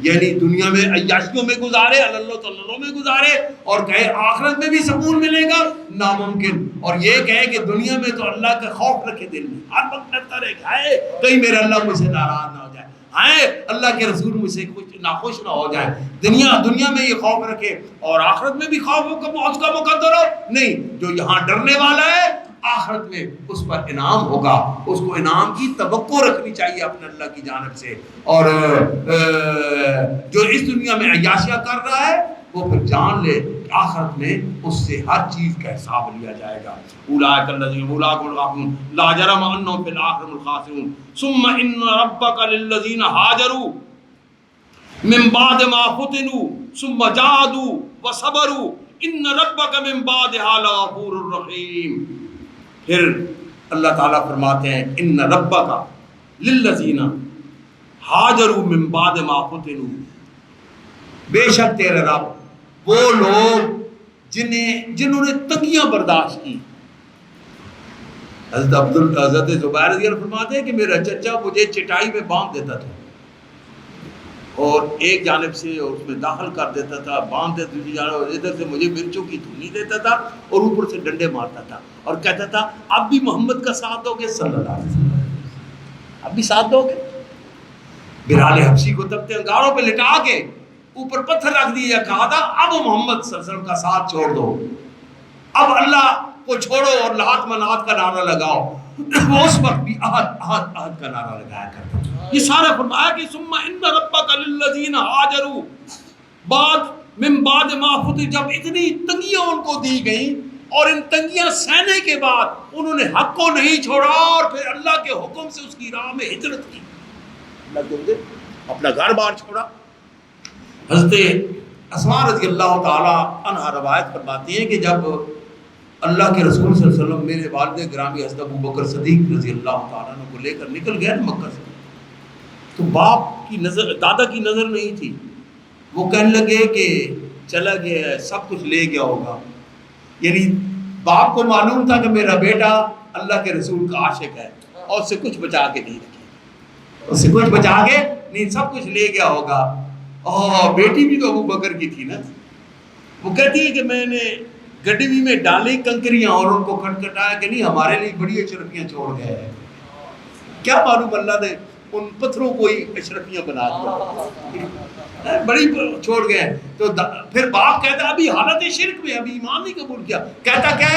یعنی دنیا میں عیاشیوں میں گزارے، اللہ تعالیٰ میں گزارے، اور کہے آخرت میں بھی سکون ملے گا، ناممکن. اور یہ کہے کہ دنیا میں تو اللہ کا خوف رکھے دل میں، ہر وقت ڈرتا رہے کہ ہائے کہیں میرا اللہ مجھ سے ناراض نہ ہو جائے، ہائے اللہ کے رسول مجھ سے ناخوش نہ ہو جائے. دنیا میں یہ خوف رکھے اور آخرت میں بھی خوف اس کا مقدر ہو نہیں. جو یہاں ڈرنے والا ہے آخرت میں اس پر انعام ہوگا، اس کو انعام کی توقع رکھنی چاہیے اپنے اللہ کی جانب سے. اور جو اس دنیا میں عیاشیاں کر رہا ہے وہ پھر جان لے آخرت میں اس سے ہر چیز کا حساب لیا جائے گا. اولئک الذین لا جرم انہم فی الآخرۃ الخاسرون ثم ان ربک للذین ہاجروا من بعد ما فتنوا ثم جاہدوا وصبروا ان ربک من بعدها لغفور رحیم. پھر اللہ تعالیٰ فرماتے ہیں ان ربک للذین ہاجروا من بعد ما فتنوا، بے شک تیرے رب وہ لوگ جنہوں نے تنگیاں برداشت کی. حضرت زبیر رضی اللہ فرماتے ہیں کہ میرا چچا مجھے چٹائی میں باندھ دیتا تھا اور ایک جانب سے اس میں داخل کر دیتا تھا، باندھ دیتا، دوسری جانب ادھر سے مجھے مرچوں کی دھنی دیتا تھا اور اوپر سے ڈنڈے مارتا تھا اور کہتا تھا اب بھی محمد کا ساتھ دو گے صلی اللہ علیہ وسلم، اب بھی ساتھ دو گے. بلال حبشی کو تپتے انگاروں پہ لٹا کے اوپر پتھر رکھ دیا، کہا تھا اب محمد صلی اللہ علیہ وسلم کا ساتھ چھوڑ دو، اب اللہ کو چھوڑو اور لات منات کا نعرہ لگاؤ. وہ اس وقت بھی احد احد احد کا نعرہ لگایا کرتا. یہ سارا فرمایا کہ ثم ان ربک للذین ہاجروا بعد من بعد ما فتنوا، جب اتنی تنگیاں ان کو دی گئیں اور ان تنگیاں سہنے کے بعد انہوں نے حق کو نہیں چھوڑا اور پھر اللہ کے حکم سے اس کی راہ میں ہجرت کی، اللہ کے اپنا گھر بار چھوڑا. حضرت اسماء رضی اللہ تعالی عنہا روایت فرماتی ہیں کہ جب اللہ کے رسول صلی اللہ علیہ وسلم میرے والد گرامی حضرت ابو بکر صدیق رضی اللہ تعالیٰ عنہ کو لے کر نکل گئے مکہ سے، تو باپ کی نظر، دادا کی نظر نہیں تھی. وہ کہنے لگے کہ چلا گیا ہے، سب کچھ لے گیا ہوگا. یعنی باپ کو معلوم تھا کہ میرا بیٹا اللہ کے رسول کا عاشق ہے اور اس سے کچھ بچا کے نہیں رکھے، اس سے کچھ بچا کے نہیں، سب کچھ لے گیا ہوگا. اور بیٹی بھی تو ابو بکر کی تھی نا. وہ کہتی ہے کہ میں نے گڈوی میں ڈالی کنکریاں اور ان کو کھٹکھٹایا کہ نہیں ہمارے لیے بڑی اشرفیاں چھوڑ گئے ہیں. کیا معلوم اللہ نے ان پتھروں کو ہی اشرفیاں بنا دیا، بڑی چھوڑ گئے. تو پھر باپ کہتا ابھی حالت شرک میں، ابھی ایمان نہیں قبول کیا. کہتا کہ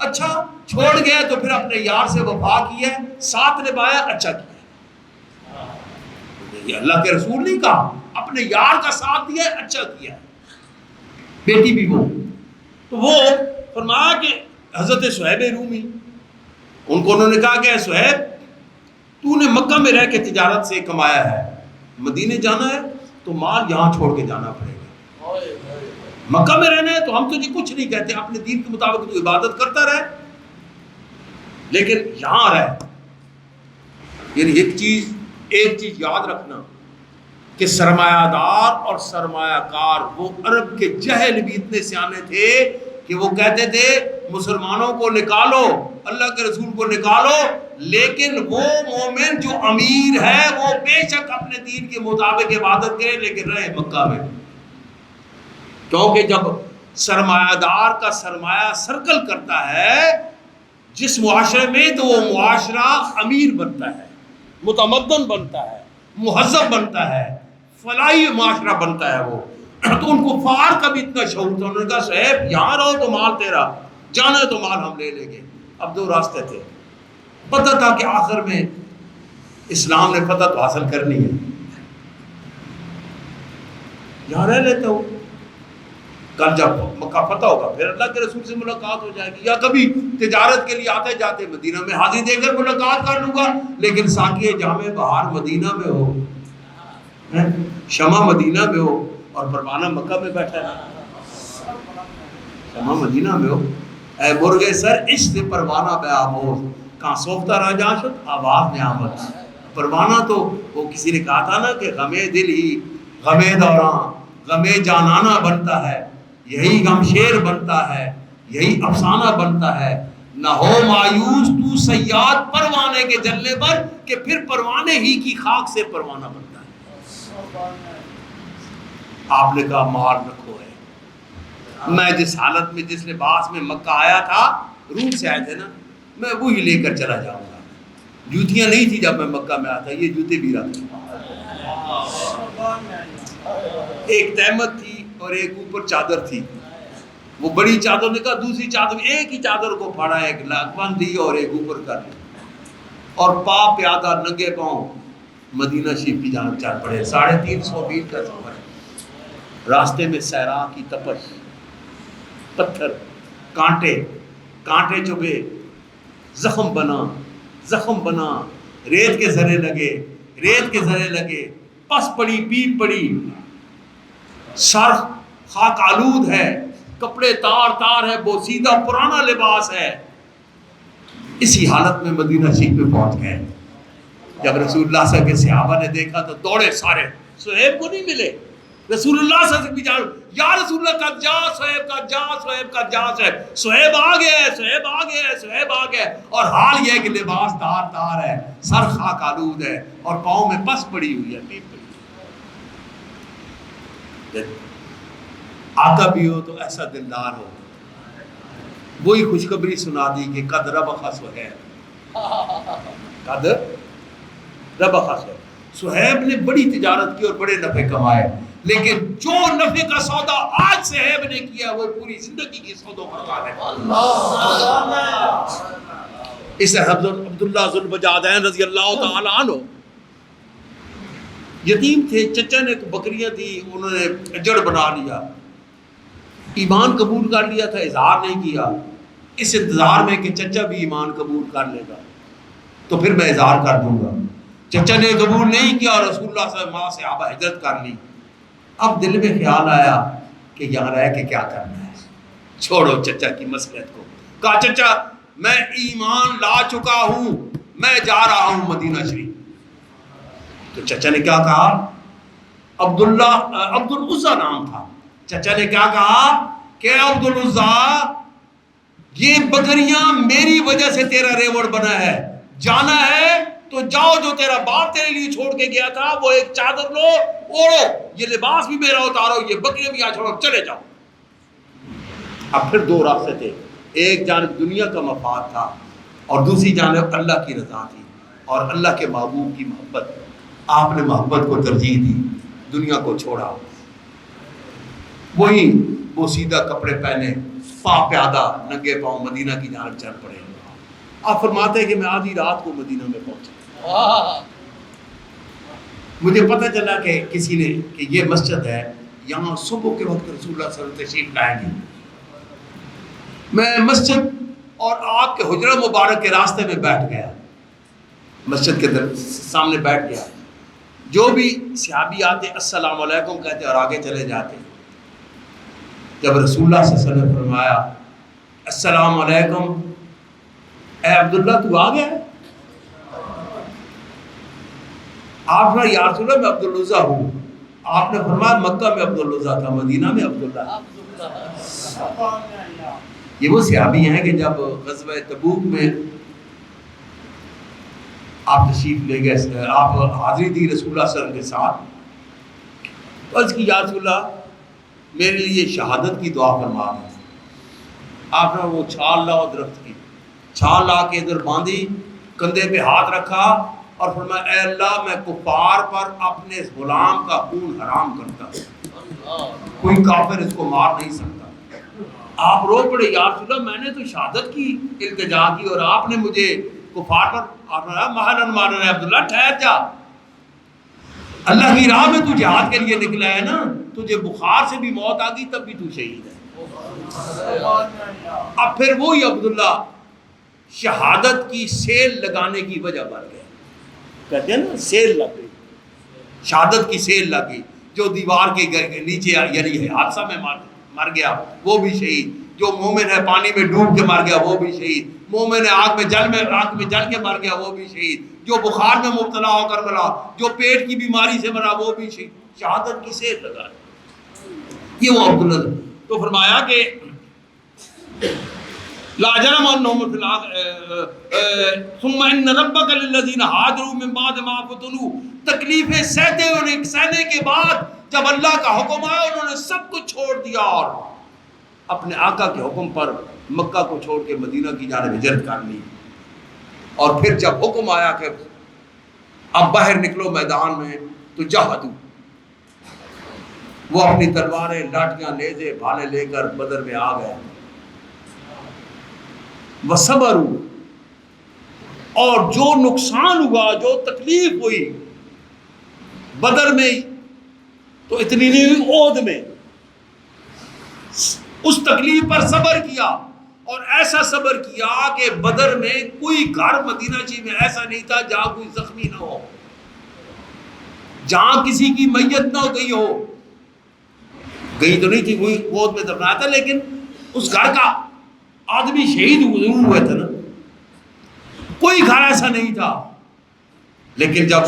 اچھا چھوڑ گیا تو پھر اپنے یار سے وفا کی ہے، ساتھ نبھایا، اچھا کیا. یہ اللہ کے رسول نہیں کہا، اپنے یار کا ساتھ دیا، اچھا کیا. بیٹی بھی وہ. تو وہ فرمایا کہ حضرت صہیب رومی، ان کو انہوں نے کہا کہ صہیب تو نے مکہ میں رہ کے تجارت سے کمایا ہے، مدینے جانا ہے تو مال یہاں چھوڑ کے جانا پڑے گا. مکہ میں رہنا ہے تو ہم تجھے کچھ نہیں کہتے، اپنے دین کے مطابق تو عبادت کرتا رہے، لیکن یہاں رہ. یعنی ایک چیز یاد رکھنا کہ سرمایہ دار اور سرمایہ کار، وہ عرب کے جہل بھی اتنے سیانے تھے کہ وہ کہتے تھے مسلمانوں کو نکالو، اللہ کے رسول کو نکالو، لیکن وہ مومن جو امیر ہے وہ بے شک اپنے دین کے مطابق عبادت کرے لیکن رہے مکہ میں. کیونکہ جب سرمایہ دار کا سرمایہ سرکل کرتا ہے جس معاشرے میں، تو وہ معاشرہ امیر بنتا ہے، متمدن بنتا ہے، مہذب بنتا ہے، فلاحی معاشرہ بنتا ہے وہ. تو ان کفار کا بھی اتنا شعور تھا. انہوں نے کہا صاحب یہاں رہو تو مال تیرا، جانا ہے تو مال ہم لے لیں گے. اب دو راستے تھے، پتہ تھا کہ آخر میں اسلام نے فتح تو حاصل کرنی ہے، یہاں رہ لیتا ہوں، کل جب مکہ فتح ہوگا پھر اللہ کے رسول سے ملاقات ہو جائے گی، یا کبھی تجارت کے لیے آتے جاتے مدینہ میں حاضری دے کر ملاقات کر لوں گا. لیکن ساقی جامع بہار مدینہ میں ہو، شمع مدینہ میں ہو اور پروانہ مکہ میں بیٹھا ہے. تمام مدینہ میں ہو، اے مرغ سر عشق پروانہ بے آموز، کہاں سوختہ راجا شد آواز نعمت۔ پروانہ تو وہ کسی نے کہا تھا نا کہ غمے دل ہی غمے دوراں غمے جانانہ بنتا ہے، یہی غم شیر بنتا ہے، یہی افسانہ بنتا ہے، نہ ہو مایوس تو صیاد پروانے کے جلنے پر، کہ پھر پروانے ہی کی خاک سے پروانہ بنتا ہے۔ آپ نے کہا مال رکھو ہے، میں جس حالت میں جس لباس میں مکہ آیا تھا، روم سے آئے تھے نا، میں وہی لے کر چلا جاؤں گا۔ جوتیاں نہیں تھی جب میں مکہ میں آتا، یہ جوتے بھی رکھتے، ایک تہمت تھی اور ایک اوپر چادر تھی، وہ بڑی چادر نے کہا دوسری چادر، ایک ہی چادر کو پھاڑا، ایک لاکبند دی اور ایک اوپر کر لی، اور پا پیادہ ننگے پاؤں مدینہ شریف کی جانب چل پڑے۔ 350 میل کا سفر ہے، راستے میں صحرا کی تپش، پتھر، کانٹے چبھے، زخم بنا، ریت کے ذرے لگے، پس پڑی پیپ پڑی، سر خاک آلود ہے، کپڑے تار ہے، بوسیدہ پرانا لباس ہے۔ اسی حالت میں مدینہ شریف میں پہنچ گئے۔ جب رسول اللہ صلی اللہ علیہ وسلم کے صحابہ نے دیکھا تو دوڑے سارے، صہیب کو نہیں ملے۔ رسول اللہ صلی اللہ علیہ وسلم یا رسول اللہ کا جا صہیب کا جا صہیب آ گیا، اور حال یہ ہے کہ لباس تار ہے، سر خاک آلود ہے، اور پاؤں میں پس پڑی ہوئی ہے، پیپ پڑی ہوئی ہے۔ آتا بھی ہو تو ایسا دلدار ہو، وہی خوشخبری سنا دی کہ قد ربخ صہیب، قد ربخ صہیب۔ صہیب نے بڑی تجارت کی اور بڑے نفع کمائے، لیکن جو نفع کا سودا آج صہیب نے کیا وہ پوری زندگی کی سودوں برباد ہے۔ اس حضرت عبداللہ ذو البجادین رضی اللہ تعالی عنہ یتیم تھے، چچا نے بکریاں تھی، انہوں نے اجڑ بنا لیا، ایمان قبول کر لیا تھا، اظہار نہیں کیا، اس انتظار میں کہ چچا بھی ایمان قبول کر لے گا تو پھر میں اظہار کر دوں گا۔ چچا نے قبول نہیں کیا اور رسول اللہ صلی اللہ علیہ وسلم سے صحابہ ہجرت کر لی۔ اب دل میں خیال آیا کہ یہاں رہ کے کیا کرنا ہے، چھوڑو چچا کی مصلحت کو۔ کہا چچا میں ایمان لا چکا ہوں، میں جا رہا ہوں مدینہ شریف۔ تو چچا نے کیا کہا، عبد العزیٰ نام تھا، چچا نے کیا کہا کہ عبد العزیٰ یہ بکریاں میری وجہ سے تیرا ریوڑ بنا ہے، جانا ہے تو جاؤ، جو تیرا باپ تیرے لیے چھوڑ کے گیا تھا وہ ایک چادر لو، اوڑھو، یہ لباس بھی میرا اتارو، یہ بکریاں بھی یہاں چھوڑو، چلے جاؤ۔ اب پھر دو راستے تھے، ایک جانب دنیا کا مفاد تھا اور دوسری جانب اللہ کی رضا تھی اور اللہ کے محبوب کی محبت۔ آپ نے محبت کو ترجیح دی، دنیا کو چھوڑا، وہی بوسیدہ کپڑے پہنے، پا پیادہ ننگے پاؤں مدینہ کی جانب چل پڑے۔ آپ فرماتے ہیں کہ میں آدھی رات کو مدینہ میں پہنچا، مجھے پتہ چلا کہ کسی نے کہ یہ مسجد ہے، یہاں صبح کے وقت رسول اللہ صلی اللہ علیہ وسلم تشریف لائیں گے۔ میں مسجد اور آپ کے حجرہ مبارک کے راستے میں بیٹھ گیا، مسجد کے سامنے بیٹھ گیا، جو بھی صحابی آتے السلام علیکم کہتے اور آگے چلے جاتے۔ جب رسول اللہ صلی اللہ علیہ وسلم نے فرمایا السلام علیکم، اے عبداللہ تو آ گیا ہے؟ آپ نے یا رسول اللہ میں عبدالعزیٰ ہوں۔ آپ نے فرمایا مکہ میں عبدالعزیٰ تھا، مدینہ میں عبداللہ۔ یہ وہ صحابی ہیں کہ جب غزوہ تبوک میں آپ تشریف لے گئے، آپ حاضری دی رسول اللہ صلی اللہ علیہ وسلم کے ساتھ، عرض کی یا رسول اللہ میرے لیے شہادت کی دعا فرما دیں۔ آپ نے وہ چھال لاؤ، درخت کی چھال لا کے ادھر باندھی، کندھے پہ ہاتھ رکھا اور فرمایا اے اللہ میں کفار پر اپنے غلام کا خون حرام کرتا ہوں، کوئی کافر اس کو مار نہیں سکتا۔ آپ رو پڑے یا رسول اللہ میں نے تو شہادت کی التجا کی اور آپ نے مجھے کفار پر، آپ نے کہا مہرن مارن ہے عبداللہ، ٹھہر جا، اللہ کی راہ میں تو جہاد کے لیے نکلا ہے نا، تجھے بخار سے بھی موت آ گئی تب بھی تو شہید ہے۔ اب پھر وہی عبداللہ شہادت کی سیل لگانے کی وجہ بن گیا، کہتے ہیں نا سیل لگ گئی، شہادت کی سیل لگ گئی، جو دیوار کے نیچے یعنی حادثہ میں مر گیا وہ بھی شہید، جو مومن ہے پانی میں ڈوب کے مر گیا وہ بھی شہید، مومن ہے آگ میں جل کے مر گیا وہ بھی شہید، جو بخار میں مبتلا ہو کر مرا، جو پیٹ کی بیماری سے مرا وہ بھی شہید۔ شہادت کسے لگا؟ یہ وہ عبداللہ۔ تو فرمایا کہ لا جرم انہم فی ثم ان ربک للذین ہاجروا من بعد ما فتنوا، تکلیفیں سہنے کے بعد جب اللہ کا حکم آیا انہوں نے سب کچھ چھوڑ دیا اور اپنے آقا کے حکم پر مکہ کو چھوڑ کے مدینہ کی جانب ہجرت کر لی۔ اور پھر جب حکم آیا کہ اب باہر نکلو میدان میں تو جہدوا، وہ اپنی تلواریں، لاٹیاں، نیزے، بھالے لے کر بدر میں آ گئے۔ وصبروا، اور جو نقصان ہوا، جو تکلیف ہوئی بدر میں تو اتنی نہیں ہوئی، عہد میں اس تکلیف پر صبر کیا، اور ایسا صبر کیا کہ بدر میں کوئی گھر مدینہ چی میں ایسا نہیں تھا جہاں کوئی زخمی نہ ہو، جہاں کسی کی میت نہ گئی ہو، گئی تو نہیں تھی، وہی گود میں دفنایا تھا، لیکن اس گھر کا آدمی شہید ضرور ہوئے تھے نا، کوئی گھر ایسا نہیں تھا۔ لیکن جب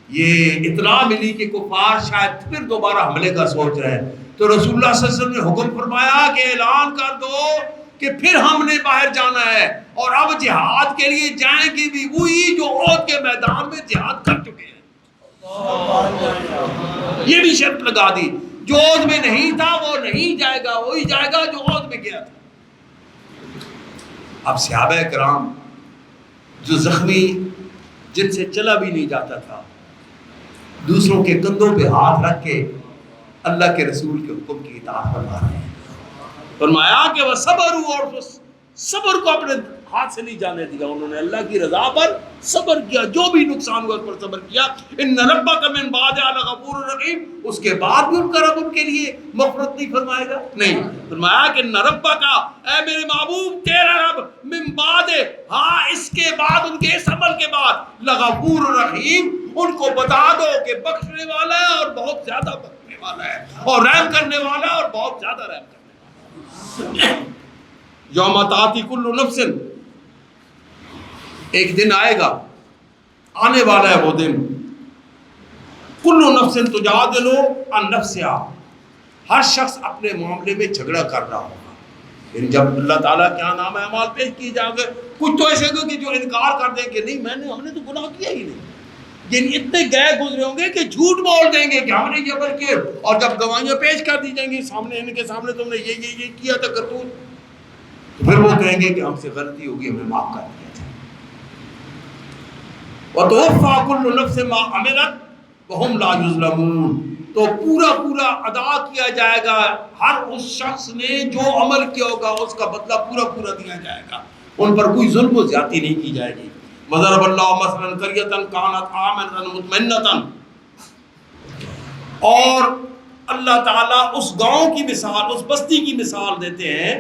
یہ اطلاع ملی کہ کفار شاید پھر دوبارہ حملے کا سوچ رہے ہیں تو رسول اللہ صلی اللہ علیہ وسلم نے حکم فرمایا کہ اعلان کر دو کہ پھر ہم نے باہر جانا ہے، اور اب جہاد کے لیے جائیں گے بھی وہی جو عہد کے میدان میں جہاد کر چکے ہیں۔ یہ بھی شرط لگا دی، جو عہد میں نہیں تھا وہ نہیں جائے گا، وہی جائے گا جو عہد میں گیا تھا۔ اب صحابہ کرام جو زخمی، جن سے چلا بھی نہیں جاتا تھا، دوسروں کے کندھوں پہ ہاتھ رکھ کے اللہ کے رسول کے حکم کی اطاعت فرما رہے ہیں۔ فرمایا کہ وہ صبر، اور صبر کو اپنے ہاتھ سے نہیں جانے دیا، انہوں نے اللہ کی رضا پر صبر کیا، جو بھی نقصان ہوا اس پر صبر کیا۔ ان ربک من بعدھا لغفور رحیم، اس کے بعد بھی ان کا رب ان کے لیے مغفرت نہیں فرمائے گا؟ نہیں، فرمایا کہ ان ربک، اے میرے محبوب تیرا رب، من بعد، ہاں اس کے بعد، ان کے اس عمل کے بعد، لغفور رحیم، ان کو بتا دو کہ بخشنے والا ہے اور بہت زیادہ بخشنے والا ہے، اور رحم کرنے والا ہے اور بہت زیادہ رحم کرنے والا ہے۔ یوم تاتی کل نفس، ایک دن آئے گا، آنے والا ہے وہ دن، کل نفس تجادل عن نفسہا، ہر شخص اپنے معاملے میں جھگڑا کر رہا ہوگا۔ یعنی جب اللہ تعالیٰ کے یہاں نام اعمال پیش کی جائیں گے، کچھ تو ایسے ہوگا کہ جو انکار کر دیں کہ نہیں ہم نے تو گناہ کیا ہی نہیں، یعنی اتنے گئے گزرے ہوں گے کہ جھوٹ بول دیں گے کہ ہم نے یہ عمل کیے، اور جب گواہیاں پیش کر دی جائیں گی سامنے، ان کے سامنے تم نے یہ کیا تھا کرتوت، تو پھر وہ کہیں گے کہ ہم سے غلطی ہوگی، ہمیں معاف کر دیا جائے۔ وَتُوَفَّىٰ كُلُّ نَفْسٍ مَّا عَمِلَتْ وَهُمْ لَا يُظْلَمُونَ، تو پورا ادا کیا جائے گا، ہر اس شخص نے جو عمل کیا ہوگا اس کا بدلہ پورا دیا جائے گا، ان پر کوئی ظلم و زیادتی نہیں کی جائے گی۔ وَضَرَبَ اللَّهُ مَثَلًا قَرْيَةً كَانَتْ آمَنَةً مُطْمَئِنَّةً، اور اللہ تعالیٰ اس گاؤں کی مثال، اس بستی کی مثال دیتے ہیں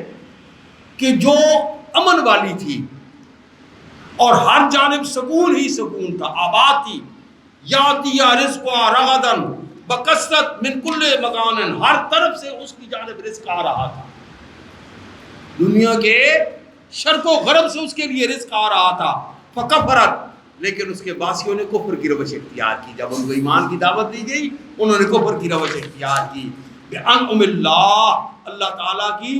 کہ جو امن والی تھی اور ہر جانب سکون ہی سکون تھا، آباد تھی، یاتی رزقها رغداً بکثرت من کل مکان، ہر طرف سے اس کی جانب رزق آ رہا تھا، دنیا کے شرق و غرب سے اس کے لیے رزق آ رہا تھا۔ فکفرت، لیکن اس کے باسیوں نے کفر کی روش اختیار کی، جب ان کو ایمان کی دعوت دی گئی انہوں نے کفر کی روش اختیار کی، بِأَنْعُمِ اللَّهِ، اللہ تعالیٰ کی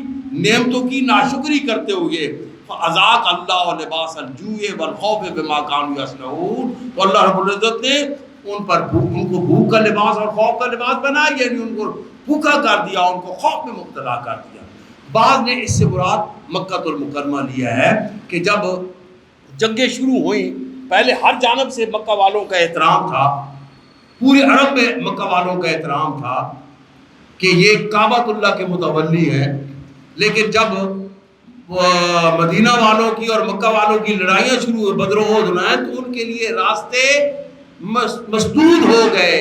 نعمتوں کی ناشکری کرتے ہوئے، فَأَذَاقَ اللَّهُ لِبَاسَ الْجُوعِ وَالْخَوْفِ بِمَا كَانُوا يَصْنَعُونَ، تو اللہ رب العزت نے ان کو بھوک کا لباس اور خوف کا لباس بنایا، یعنی ان کو بھوکا کر دیا، ان کو خوف میں مبتلا کر دیا۔ بعض نے اس سے مراد مکہ المکرمہ لیا ہے کہ جب جنگیں شروع ہوئیں، پہلے ہر جانب سے مکہ والوں کا احترام تھا، پورے عرب میں مکہ والوں کا احترام تھا کہ یہ کعبۃ اللہ کے متولی ہے، لیکن جب مدینہ والوں کی اور مکہ والوں کی لڑائیاں شروع ہوئی، بدر و احد، تو ان کے لیے راستے مسدود ہو گئے،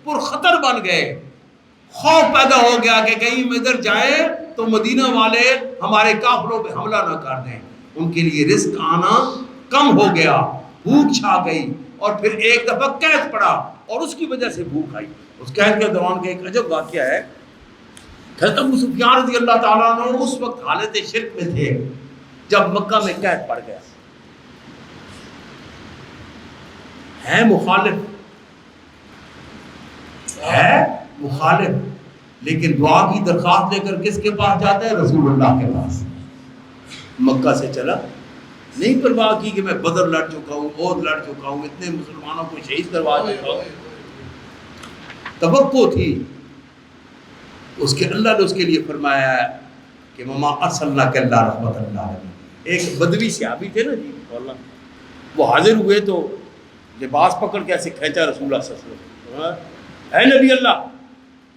پر خطر بن گئے، خوف پیدا ہو گیا کہ کہیں ہم ادھر جائیں تو مدینہ والے ہمارے کافروں پہ حملہ نہ کر دیں۔ ان کے لیے رزق آنا کم ہو گیا، بھوک چھا گئی، اور پھر ایک دفعہ قحط پڑا اور اس کی وجہ سے بھوک آئی۔ اس قحط کے دوران کا ایک عجب واقعہ ہے حضرت ابو سفیان رضی اللہ تعالیٰ عنہ اس وقت حالت شرک میں تھے جب مکہ میں قحط پڑ گیا. ہے مخالف لیکن دعا کی درخواست لے کر کس کے پاس جاتا ہے؟ رسول اللہ کے پاس. مکہ سے چلا، نہیں پرواہ کی کہ میں بدر لڑ چکا ہوں، احد لڑ چکا ہوں، اتنے مسلمانوں کو شہید کروا چکا ہوں. توقع تھی اس کے، اللہ نے اس کے لیے فرمایا ہے کہ وما ارسلناک الا رحمۃ للعالمین. ایک بدوی صحابی تھے نا جی مولانا، وہ حاضر ہوئے تو لباس پکڑ کے ایسے کھینچا رسول اللہ صلی اللہ علیہ وسلم، اے نبی اللہ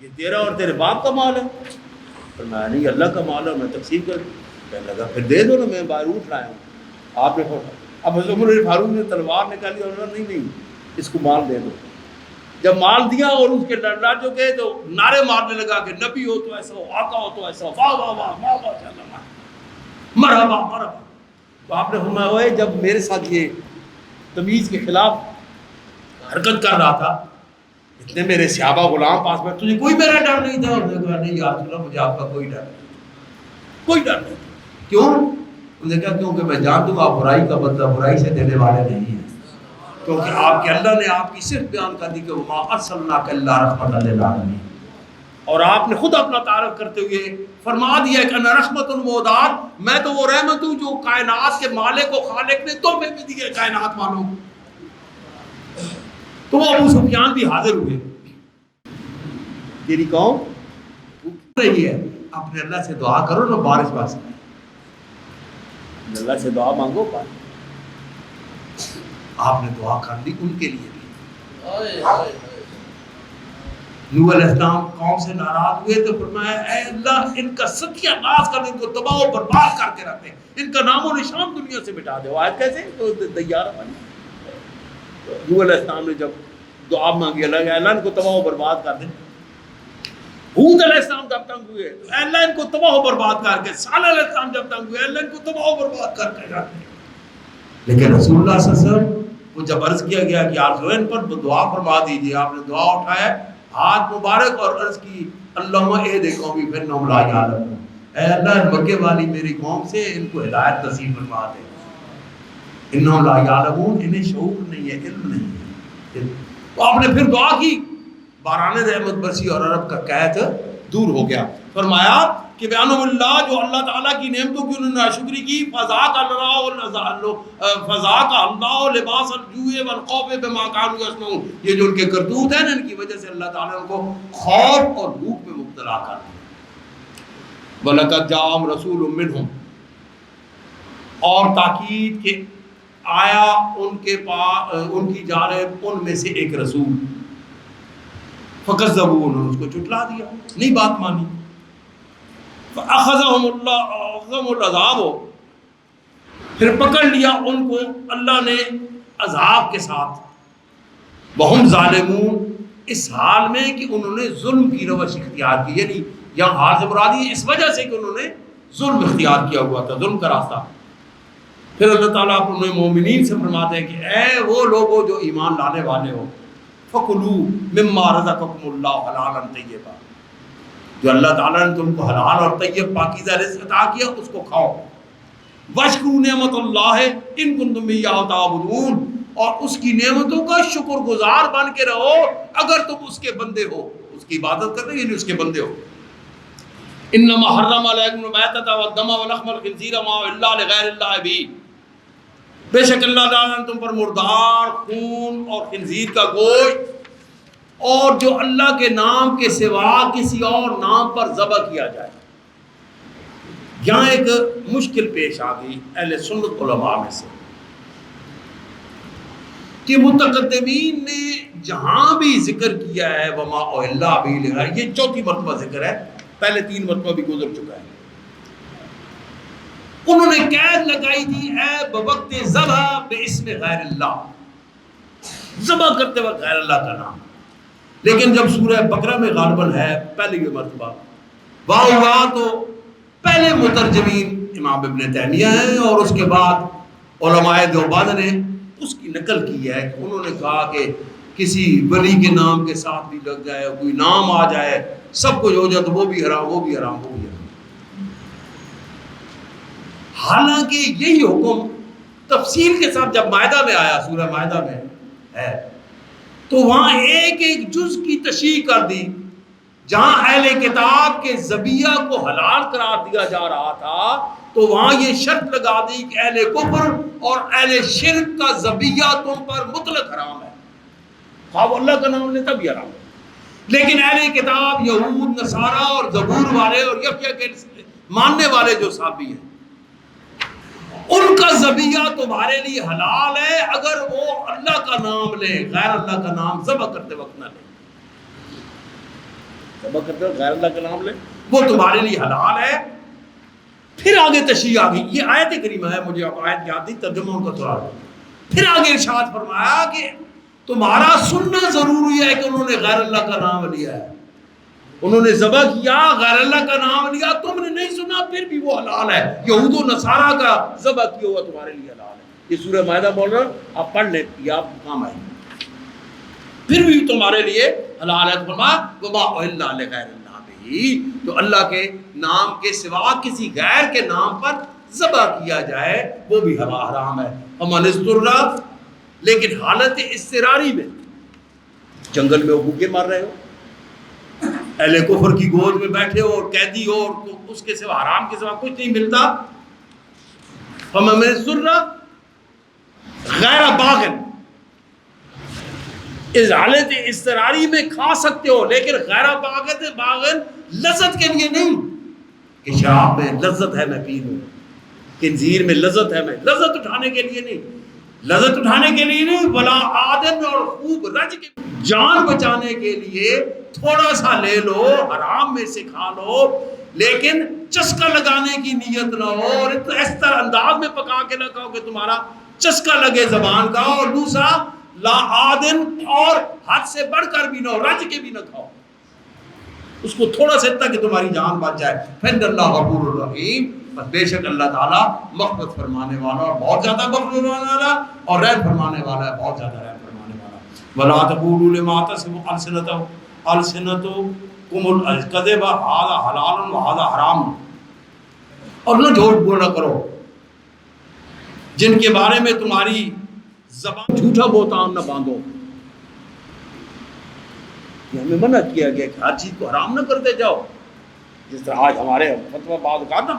یہ تیرا اور تیرے باپ کا مال ہے. فرمایا نہیں اللہ کا مال ہے، میں تقسیم کر دوں. کہنے لگا پھر دے دو نا، میں باروت لایا ہوں. آپ نے اب حضرت عمر فاروق نے تلوار نکالی اور نہیں اس کو مال دے دو. جب مال دیا اور اس کے لڑ جو گئے تو نعرے مارنے لگا کہ نبی ہو تو ایسا ہو، آقا ہو تو ایسا ہو، واہ واہ واہ واہ واہ، مرحبا مرحبا. تو آپ نے فرمایا ہوئے جب میرے ساتھ یہ تمیز کے خلاف حرکت کر رہا تھا، اتنے میرے صحابہ غلام پاس میں، تجھے کوئی میرا ڈر نہیں تھا؟ انہوں نے کہا نہیں یا رسول اللہ مجھے آپ کا کوئی ڈر نہیں، کوئی ڈر نہیں. کیوں؟ انہوں نے کہا کیونکہ میں جانتا ہوں آپ برائی کا بدلہ برائی سے دینے والے نہیں ہیں، کیونکہ آپ کے اللہ نے آپ کی صرف بیان کر دی کہ وما ارسلناک الا رحمۃ للعالمین، اور آپ نے خود اپنا تعارف کرتے ہوئے فرما دیا کہ انا رحمت مودات، میں تو وہ رحمت ہوں جو کائنات کے مالک و خالق نے تحفے میں دی ہے کائنات والوں کو. تو وہ ابو سفیان بھی حاضر ہوئے. تیری قوم بھوک رہی ہے، اپنے اللہ سے دعا کرو نا بارش واسطے، اللہ سے دعا مانگو. آپ نے دعا کر لی ان کے لیے بھی. نوح علیہ السلام قوم سے ناراض ہوئے تو فرمایا اے اللہ ان کا ستیہ ناش کر دے، ان کو تباہ و برباد کر کے رکھ دے، ان کا نام و نشان دنیا سے مٹا دے. آیت کیسے دیارہ بنی. نوح علیہ السلام نے جب دعا مانگی اللہ ان کو تباہ و برباد کر دے. ہود علیہ السلام جب تنگ ہوئے تو اے اللہ ان کو تباہ و برباد کر کے. صالح علیہ السلام جب تنگ ہوئے اللہ ان کو تباہ و برباد کر کے رکھ دے. لیکن رسول اللہ صلی اللہ علیہ وسلم کو جب عرض کیا گیا کہ آپ ان پر دعا فرما دیجیے، آپ نے دعا اٹھایا ہاتھ مبارک اور عرض کی اللہم اہد قومی فانہم لا یعلمون، اے اللہ مکے والی میری قوم سے ان کو ہدایت نصیب فرما دے. انہم لا یعلمون، انہیں شعور نہیں ہے، علم نہیں ہے. تو آپ نے پھر دعا کی، باران رحمت برسی اور عرب کا قحط دور ہو گیا. فرمایا کہ بیانم اللہ جو اللہ تعالیٰ کی نعمتوں کی انہوں نے ناشکری کی، فذاق اللہ لباس الجوع والخوف بما كانوا يصنعون، یہ جو ان کے کرتوت ہیں نا ان کی وجہ سے اللہ تعالیٰ ان کو خوف اور بھوک میں مبتلا کر دیا. وَلَقَدْ جَاءَهُمْ رَسُولٌ مِّنْهُمْ، اور تاکید کہ آیا ان کے پاس ان کی جانب ان میں سے ایک رسول، فَكَذَّبُوهُ، انہوں نے اس کو جھٹلا دیا، نہیں بات مانی. فَأَخَذَهُمُ الْعَذَابُ، پھر پکڑ لیا ان کو اللہ نے عذاب کے ساتھ. وَهُمْ ظَالِمُونَ، اس حال میں کہ انہوں نے ظلم کی روش اختیار کی. یعنی یہاں حال سے مراد ہے اس وجہ سے کہ انہوں نے ظلم اختیار کیا ہوا تھا، ظلم کا راستہ. پھر اللہ تعالیٰ اپنے مومنین سے فرماتے ہیں کہ اے وہ لوگوں جو ایمان لانے والے ہو، فَكُلُوا مِمَّا رَزَقَكُمُ اللَّهُ حَلَالًا طَيِّبًا، جو اللہ تعالیٰ نے تم کو حلال اور طیب پاکیزہ رزق عطا کیا اس کو کھاؤ. وَاشْكُرُوا نِعْمَتَ اللَّهِ إِن كُنتُمْ إِيَّاهُ تَعْبُدُونَ، اور اس کی نعمتوں کا شکر گزار بن کے رہو اگر تم اس کے بندے ہو، اس کی عبادت کر رہے ہیں یعنی اس کے بندے ہو. إِنَّمَا حَرَّمَ عَلَيْكُمُ الْمَيْتَةَ وَالدَّمَ وَلَحْمَ الْخِنزِيرِ وَمَا أُهِلَّ لِغَيْرِ اللَّهِ بِهِ، بے شک اللہ تعالیٰ نے تم پر مردار، خون اور خنزیر کا گوشت اور جو اللہ کے نام کے سوا کسی اور نام پر ذبح کیا جائے. یہاں ایک مشکل پیش آ گئی اہل سنت علماء میں سے کہ متقدمین نے جہاں بھی ذکر کیا ہے وما اہل بھی لغیر، یہ چوتھی مرتبہ ذکر ہے، پہلے 3 مرتبہ بھی گزر چکا ہے. انہوں نے قید لگائی تھی اے بوقت ذبح باسم غیر اللہ، ذبح کرتے وقت غیر اللہ کا نام. لیکن جب سورہ بقرہ میں غالباً ہے پہلی مرتبہ واہ ہوا تو پہلے مترجمین امام ابن تیمیہ ہیں اور اس کے بعد علماء دیوبند نے اس کی نقل کی ہے کہ انہوں نے کہا کہ کسی ولی کے نام کے ساتھ بھی لگ جائے، کوئی نام آ جائے سب کچھ ہو جائے تو وہ بھی حرام، وہ بھی حرام، وہ بھی حرام۔ حالانکہ یہی حکم تفصیل کے ساتھ جب مائدہ میں آیا، سورہ مائدہ میں ہے، تو وہاں ایک ایک جز کی تشریح کر دی۔ جہاں اہل کتاب کے ذبیحہ کو حلال قرار دیا جا رہا تھا تو وہاں یہ شرط لگا دی کہ اہل کفر اور اہل شرک کا ذبیحہ تم پر مطلق حرام ہے، خواب اللہ کا نام لے تب حرام ہے۔ لیکن اہل کتاب یہود، نصارہ اور زبور والے اور یحییٰ کے ماننے والے جو صحابی ہیں، ان کا ذبیحہ تمہارے لیے حلال ہے اگر وہ اللہ کا نام لے، غیر اللہ کا نام ذبح کرتے وقت نہ لے، ذبح کرتے وقت غیر اللہ کا نام لے، وہ تمہارے لیے حلال ہے۔ پھر آگے تشریح آ گئی، یہ آیت کریمہ ہے، مجھے اب آیت یاد نہیں، ترجمہ ان کا تھوڑا۔ پھر آگے ارشاد فرمایا کہ تمہارا سننا ضروری ہے کہ انہوں نے غیر اللہ کا نام لیا ہے، انہوں نے ذبح کیا، غیر اللہ کا نام لیا، تم نے نہیں سنا، پھر بھی وہ حلال ہے۔ یہود و نصارہ کا ذبح کیا ہوا تمہارے لیے حلال ہے۔ یہ سورہ مائدہ بول رہا ہوں، آپ پڑھ لیں، یہ آپ کام آئے، پھر بھی تمہارے لیے حلال ہے۔ فرمایا وما اہل لغیر اللہ بہ، تو اللہ کے نام کے سوا کسی غیر کے نام پر ذبح کیا جائے وہ بھی حرام ہے۔ فمن اضطر، لیکن حالت اضطراری میں، جنگل میں بھوکے مر رہے ہو، اہل کفر کی گود میں بیٹھے ہو اور قیدی ہو اور اس کے سوا حرام کے سوا کچھ نہیں ملتا، فمن اضطر غیر باغ، اس حالت اضطراری میں کھا سکتے ہو لیکن غیر باغن لذت کے لیے نہیں، کہ شراب میں لذت ہے میں پی لوں، خنزیر میں لذت ہے میں لذت اٹھانے کے لیے نہیں، لذت اٹھانے کے لیے نہیں، ولا آدن اور خوب رج کے جان بچانے کے لیے تھوڑا سا لے لو، حرام میں سے کھا لو، لیکن چسکا لگانے کی نیت نہ ہو اور اس طرح انداز میں پکا کے نہ کھاؤ کہ تمہارا چسکا لگے زبان کا، اور دوسرا لا آدن، اور حد سے بڑھ کر بھی نہ ہو، رج کے بھی نہ کھاؤ، اس کو تھوڑا سا اتنا کہ تمہاری جان بچ جائے۔ فإن اللہ غفور الرحیم، بس بے شک اللہ تعالیٰ مغفرت فرمانے والا اور بہت زیادہ مغفرت فرمانے والا اور رحم فرمانے والا ہے، بہت زیادہ رحم فرمانے والا۔ ولا تقولوا لما تصف السنتكم الكذب هذا حلال وهذا حرام، اور نہ جھوٹ بولا کرو جن کے بارے میں تمہاری زبان جھوٹا بہتان نہ باندھو۔ یہ ہمیں منع کیا گیا کہ ہر چیز کو حرام نہ کرتے جاؤ، جس طرح آج ہمارے فتویٰ بعض اوقات نا،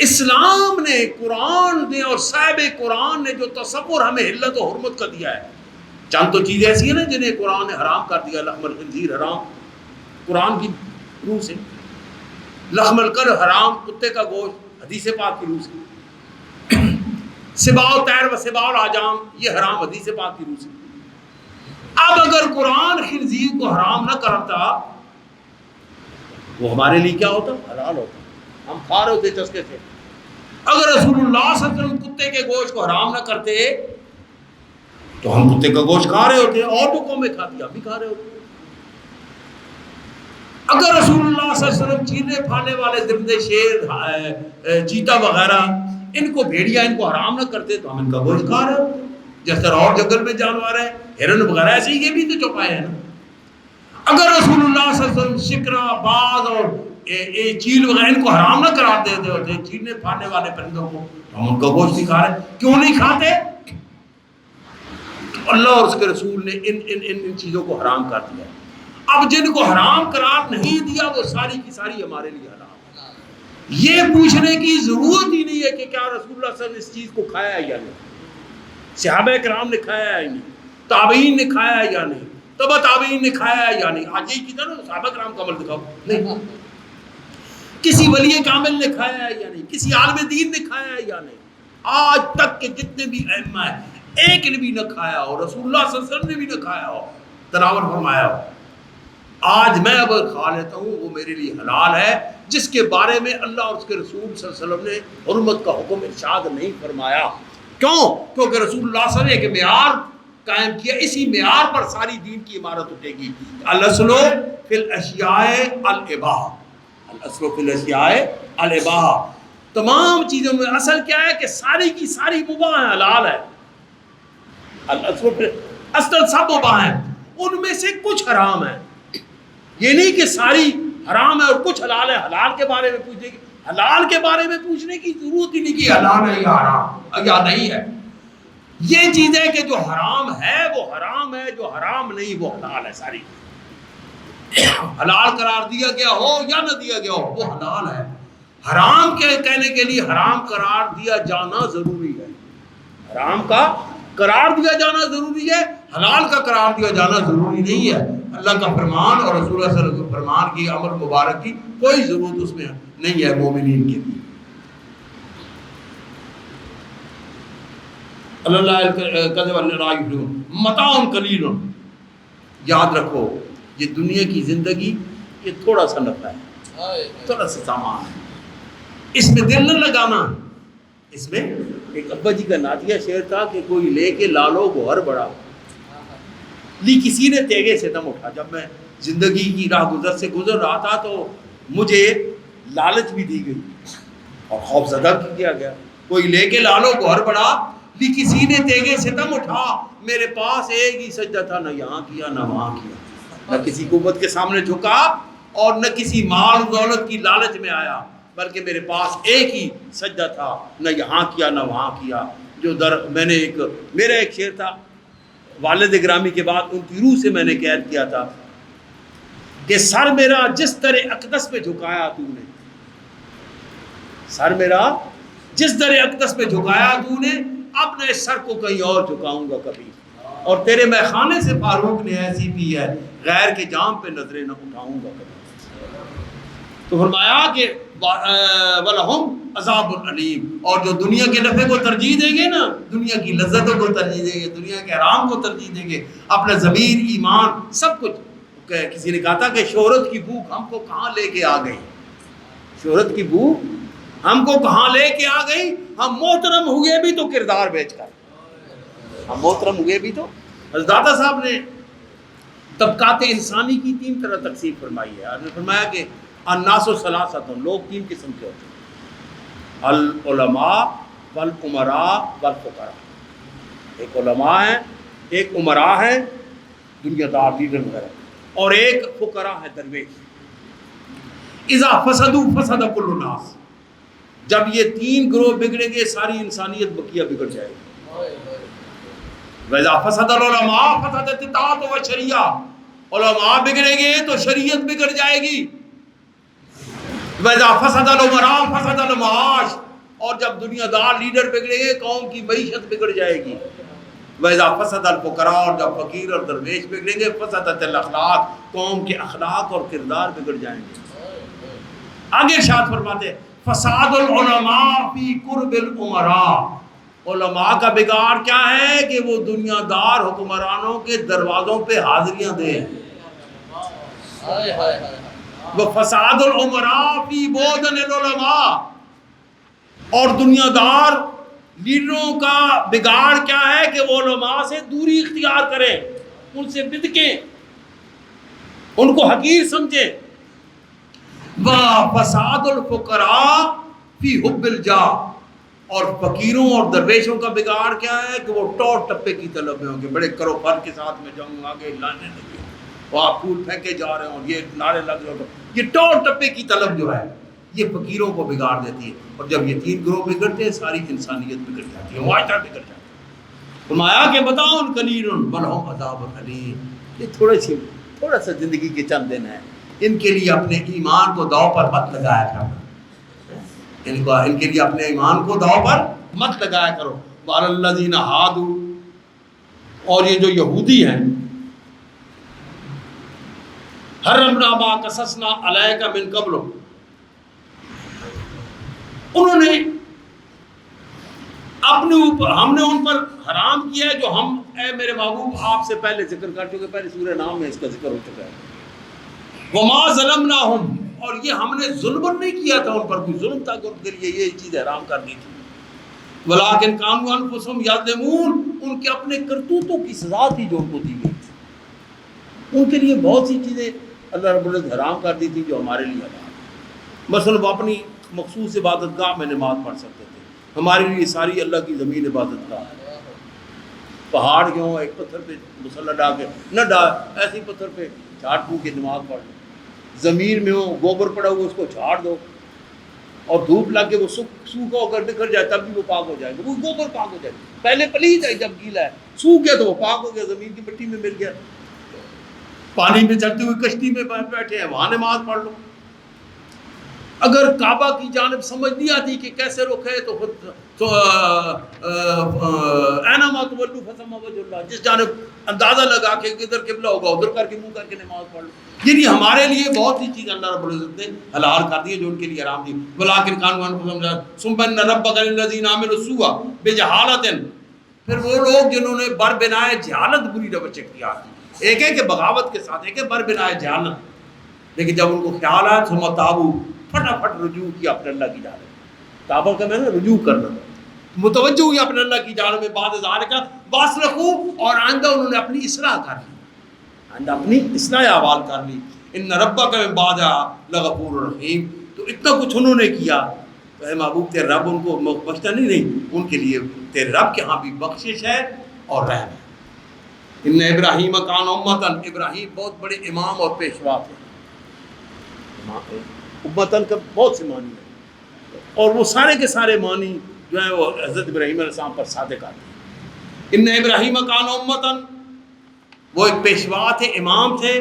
اسلام نے، قرآن نے اور صاحب قرآن نے جو تصور ہمیں حلت و حرمت کا دیا ہے، چند تو چیزیں ایسی ہیں نا جنہیں قرآن نے حرام کر دیا، لحم الخنزیر حرام قرآن کی روح سے، لحم الکلب حرام کتے کا گوشت حدیث پاک کی روح سے، سباع الطیر و سباع الحجام یہ حرام حدیث پاک کی روح سے۔ اب اگر قرآن خنزیر کو حرام نہ کرتا وہ ہمارے لیے کیا ہوتا؟ حلال ہوتا، ہم کھا رہے ہوتے چسکے سے۔ اگر رسول اللہ صلی اللہ علیہ وسلم کتے کے گوشت کو حرام نہ کرتے تو ہم کتے کا گوشت کھا رہے ہوتے، اور تو قومیں کھاتی، ہم بھی کھا رہے ہوتے۔ اگر رسول اللہ صلی اللہ علیہ وسلم چیرنے پھاڑنے والے درندے، شیر، چیتا وغیرہ، ان کو بھیڑیا ان کو حرام نہ کرتے تو ہم ان کا گوشت کھا رہے ہوتے۔ جس طرح اور جنگل میں جانور ہیں، ہرن وغیرہ، ایسے ہی یہ بھی تو چوپائے ہیں نا۔ اگر رسول اللہ صلی اللہ علیہ وسلم شکرا، باز اور چیل وغیرہ ان کو حرام نہ قرار دیتے ہوتے، چیرنے پھاڑنے والے پرندوں کو، ہم ان کا گوشت نہیں کھا رہے۔ کیوں نہیں کھاتے؟ اللہ اور اس کے رسول نے ان چیزوں کو حرام کر دیا۔ اب جن کو حرام قرار نہیں دیا وہ ساری کی ساری ہمارے لیے حرام ہے۔ یہ پوچھنے کی ضرورت ہی نہیں ہے کہ کیا رسول اللہ صلی اللہ علیہ وسلم اس چیز کو کھایا ہے یا نہیں، صحابہ کرام نے کھایا ہے یا نہیں، تابعین نے کھایا ہے یا نہیں، تبع تابعین نے کھایا ہے یا نہیں۔ آج یہی چیز ہے نا، صحابہ کرام کا عمل دکھاؤ، نہیں۔ کسی ولی کامل نے کھایا ہے یا نہیں، کسی عالم دین نے کھایا ہے یا نہیں۔ آج تک کے جتنے بھی ائمہ ہیں ایک نے بھی نہ کھایا ہو، رسول اللہ صلی اللہ علیہ وسلم نے بھی نہ کھایا ہو، تناول فرمایا ہو۔ آج میں اگر کھا لیتا ہوں وہ میرے لیے حلال ہے، جس کے بارے میں اللہ اور اس کے رسول صلی اللہ علیہ وسلم نے حرمت کا حکم ارشاد نہیں فرمایا۔ کیوں؟ کیونکہ رسول اللہ صلی اللہ علیہ وسلم نے ایک معیار قائم کیا، اسی معیار پر ساری دین کی عمارت اٹھے گی۔ الاصل فی الاشیاء الاباحہ، الاصل فی الاشیاء الاباحہ، تمام چیزوں میں اصل کیا ہے کہ ساری کی ساری مباح ہیں، حلال ہے۔ الاصل سب مباح ہیں، ان میں سے کچھ حرام ہے۔ یہ نہیں کہ ساری حرام ہے اور کچھ حلال ہے، حلال کے بارے میں پوچھنے کی، حلال کے بارے میں پوچھنے کی ضرورت ہی نہیں کہ حلال ہے یا حرام یا نہیں ہے. یہ چیز ہے کہ جو حرام ہے وہ حرام ہے، جو حرام نہیں وہ حلال ہے. ساری حلال قرار دیا گیا ہو یا نہ دیا گیا ہو وہ حلال ہے. حرام کے کہنے کے لیے حرام قرار دیا جانا ضروری ہے. حرام کا قرار دیا جانا ضروری ہے، حلال کا قرار دیا جانا ضروری نہیں ہے. اللہ کا فرمان اور رسول اللہ صلی اللہ علیہ وسلم کے فرمان کی عمل مبارک کی کوئی ضرورت اس میں نہیں ہے مومنین کے لیے. متاع قلیل، یاد رکھو یہ دنیا کی زندگی یہ تھوڑا سا نفع ہے، تھوڑا سا سامان ہے، اس میں دل نہ لگانا. اس میں ایک ابا جی کا نعتیہ شعر تھا کہ کوئی لے کے لالو گوہر بڑا لی کسی نے تیگے ستم اٹھا. جب میں زندگی کی راہ گزر سے گزر رہا تھا تو مجھے لالچ بھی دی گئی اور خوف زدہ بھی کیا گیا. کوئی لے کے لالو گوہر بڑا لی کسی نے تیگے ستم اٹھا، میرے پاس ایک ہی سجدہ تھا، نہ یہاں کیا نہ وہاں کیا. نہ کسی قوت کے سامنے جھکا اور نہ کسی مال دولت کی لالچ میں آیا، بلکہ میرے پاس ایک ہی سجدہ تھا، نہ یہاں کیا نہ وہاں کیا. جو میں نے میرا ایک شعر تھا والد گرامی کے بعد ان کی روح سے میں نے قید کیا تھا کہ سر میرا جس طرح اقدس پہ جھکایا تو نے، سر میرا جس طرح اقدس پہ جھکایا تو نے، اپنے سر کو کہیں اور جھکاؤں گا کبھی. اور تیرے میں خانے سے فاروق نے ایسی پی ہے، غیر کے جام پہ نظریں نہ اٹھاؤں گا کبھی. تو فرمایا کہ وَلَهُمْ عَذَابٌ عَلِيمٌ، اور جو دنیا کے نفع کو ترجیح دیں گے نا، دنیا کی لذتوں کو ترجیح دیں گے، دنیا کے حرام کو ترجیح دیں گے، اپنا ضمیر ایمان سب کچھ. کسی نے کہا تھا کہ شہرت کی بھوک ہم کو کہاں لے کے آ گئی، شہرت کی بھوک ہم کو کہاں لے کے آ گئی. ہم محترم ہوئے بھی تو کردار بیچ کر، ہم محترم ہوئے بھی تو. حضرت داتا صاحب نے طبقات انسانی کی 3 طرح تقسیم فرمائی ہے. آپ نے فرمایا کہ الناس ثلاثۃ، لوگ 3 قسم کے ہوتے ہیں، العلماء والامراء والفقراء. ایک علماء ہیں، ایک امراء ہیں دنیا دار لیڈر وغیرہ، اور ایک فقراء ہے درویش. اذا فسدوا فسد کل الناس، جب یہ 3 گروہ بگڑیں گے ساری انسانیت بقیہ بگڑ جائے گی. وَإِذَا فَسَدَ الْعُلَمَاءُ فَسَدَتِ الطَّاعَةُ وَالشَّرِيعَةُ، علماء بگڑیں گے تو شریعت بگڑ جائے گی. وَإِذَا فَسَدَ الْأُمَرَاءُ فَسَدَ الْمَعَاشُ، اور جب دنیا دار لیڈر بگڑیں گے قوم کی معیشت بگڑ جائے گی. وَإِذَا فَسَدَ الْفُقَرَاءُ، اور جب فقیر اور درویش بگڑیں گے فَسَدَتِ الْأَخْلَاقُ، قوم کے اخلاق اور کردار بگڑ جائیں گے. آگے ارشاد فرماتے ہیں فساد العلماء فی قرب الامراء، علماء کا بگاڑ کیا ہے کہ وہ دنیا دار حکمرانوں کے دروازوں پہ حاضریاں دیں. وہ فساد العمراء فی بودن العلماء، اور دنیا دار لیڈروں کا بگاڑ کیا ہے کہ وہ علماء سے دوری اختیار کریں، ان سے بدکیں، ان کو حقیر سمجھیں. فساد الفقراء فی حب الجاہ، اور فقیروں اور درویشوں کا بگاڑ کیا ہے کہ وہ ٹور ٹپے کی طلب میں ہوں گے. بڑے کرو فر کے ساتھ میں جاؤں آگے لانے لگے، وہ آپ پھول پھینکے جا رہے ہوں، یہ نعرے لگ رہے ہوں. یہ ٹور ٹپے کی طلب جو ہے یہ فقیروں کو بگاڑ دیتی ہے. اور جب یہ 3 گروہ بگڑتے ہیں ساری انسانیت بگڑ جاتی ہے، معاشرہ بگڑ جاتا ہے. فرمایا کہ بتاؤ قلیل ولہم عذاب علیم، یہ تھوڑا سا زندگی کے چند دن ہیں، ان کے لیے اپنے ایمان کو داؤ پر مت لگایا کرو. ان کے لیے اپنے ایمان کو داؤ پر مت لگایا کرو. وَعَلَى الَّذِينَ هَادُوا، اور یہ جو یہودی ہیں، حرمنا ما قصصنا علیک من قبل، انہوں نے اپنے اوپر، ہم نے ان پر حرام کیا ہے جو ہم اے میرے محبوب آپ سے پہلے ذکر کر چکے، پہلے سورہ نام میں اس کا ذکر ہو چکا ہے. وما ظلمناہم، اور یہ ہم نے ظلم نہیں کیا تھا ان پر، کوئی ظلم تھا کہ ان کے لیے یہ چیز حرام کر دی تھی. ولیکن کانوا انفسہم یظلمون، ان کے اپنے کرتوتوں کی سزا تھی جو ان کو دی گئی تھی. ان کے لیے بہت سی چیزیں اللہ رب العزت حرام کر دی تھی جو ہمارے لیے حرام. مثلا وہ اپنی مخصوص عبادت گاہ میں نماز پڑھ سکتے تھے، ہمارے لیے ساری اللہ کی زمین عبادت گاہ. پہاڑ کیوں ایک پتھر پہ مصلی ڈال کے نہ ڈال، ایسے پتھر پہ جھاڑ پھونک کے نماز پڑھ لیں. زمین میں ہو گوبر پڑا ہوا اس کو جھاڑ دو اور دھوپ لگ کے وہ سوکھا ہو کر بکھر جائے تب بھی وہ پاک ہو جائے گا. وہ گوبر پاک ہو جائے گا. پہلے پلید ہے جب گیلا ہے, سوکھ گیا تو وہ پاک ہو گیا, زمین کی مٹی میں مل گیا. پانی میں چلتی ہوئی کشتی میں بیٹھے ہیں وہاں نماز پڑھ لو. اگر کعبہ کی جانب سمجھ نہیں آتی کہ کیسے رخ ہے تو اینما تولوا فثم وجہ اللہ, جس جانب اندازہ لگا کے کدھر قبلہ ہوگا ادھر کر کے منہ کر کے نماز پڑھ لو. یعنی ہمارے لیے بہت سی چیز اللہ رب العزت نے حلال کر دی ہے جو ان کے لیے حرام تھی. ولکن کانوا انفسهم ثم ان ربک للذین عملوا السوء بجہالۃ, پھر وہ لوگ جنہوں نے بر بنائے جہالت بری روش اختیار کی, ایک ہے کہ بغاوت کے ساتھ, ایک ہے بر بنائے جہالت, لیکن جب ان کو خیال آیا ثم تابوا, پھٹافٹ رجوع کیا اپنے اللہ کی جانب. توبہ کا میں نے رجوع کرنا, متوجہ ہوئی اپنے اللہ کی جانب میں بعد ذالک واصلحوا, اور آئندہ انہوں نے اپنی اصلاح کر لی, آئندہ اپنی اصلاح احوال کر لی. ان ربک من بعدها لغفور رحیم. تو اتنا کچھ انہوں نے کیا تو اے محبوب تیرے رب ان کو بخشتا نہیں, ان کے لیے تیرے رب کے ہاں بھی بخشش ہے اور رحم ہے. ان ابراہیم کان امتن, ابراہیم بہت بڑے امام اور پیشوا تھے. امتن کا بہت سے معنی ہے اور وہ سارے کے سارے معنی جو ہیں وہ حضرت ابراہیم علیہ السلام پر صادق آتے ہیں. ان ابراہیم کان امتن, وہ ایک پیشوا تھے, امام تھے.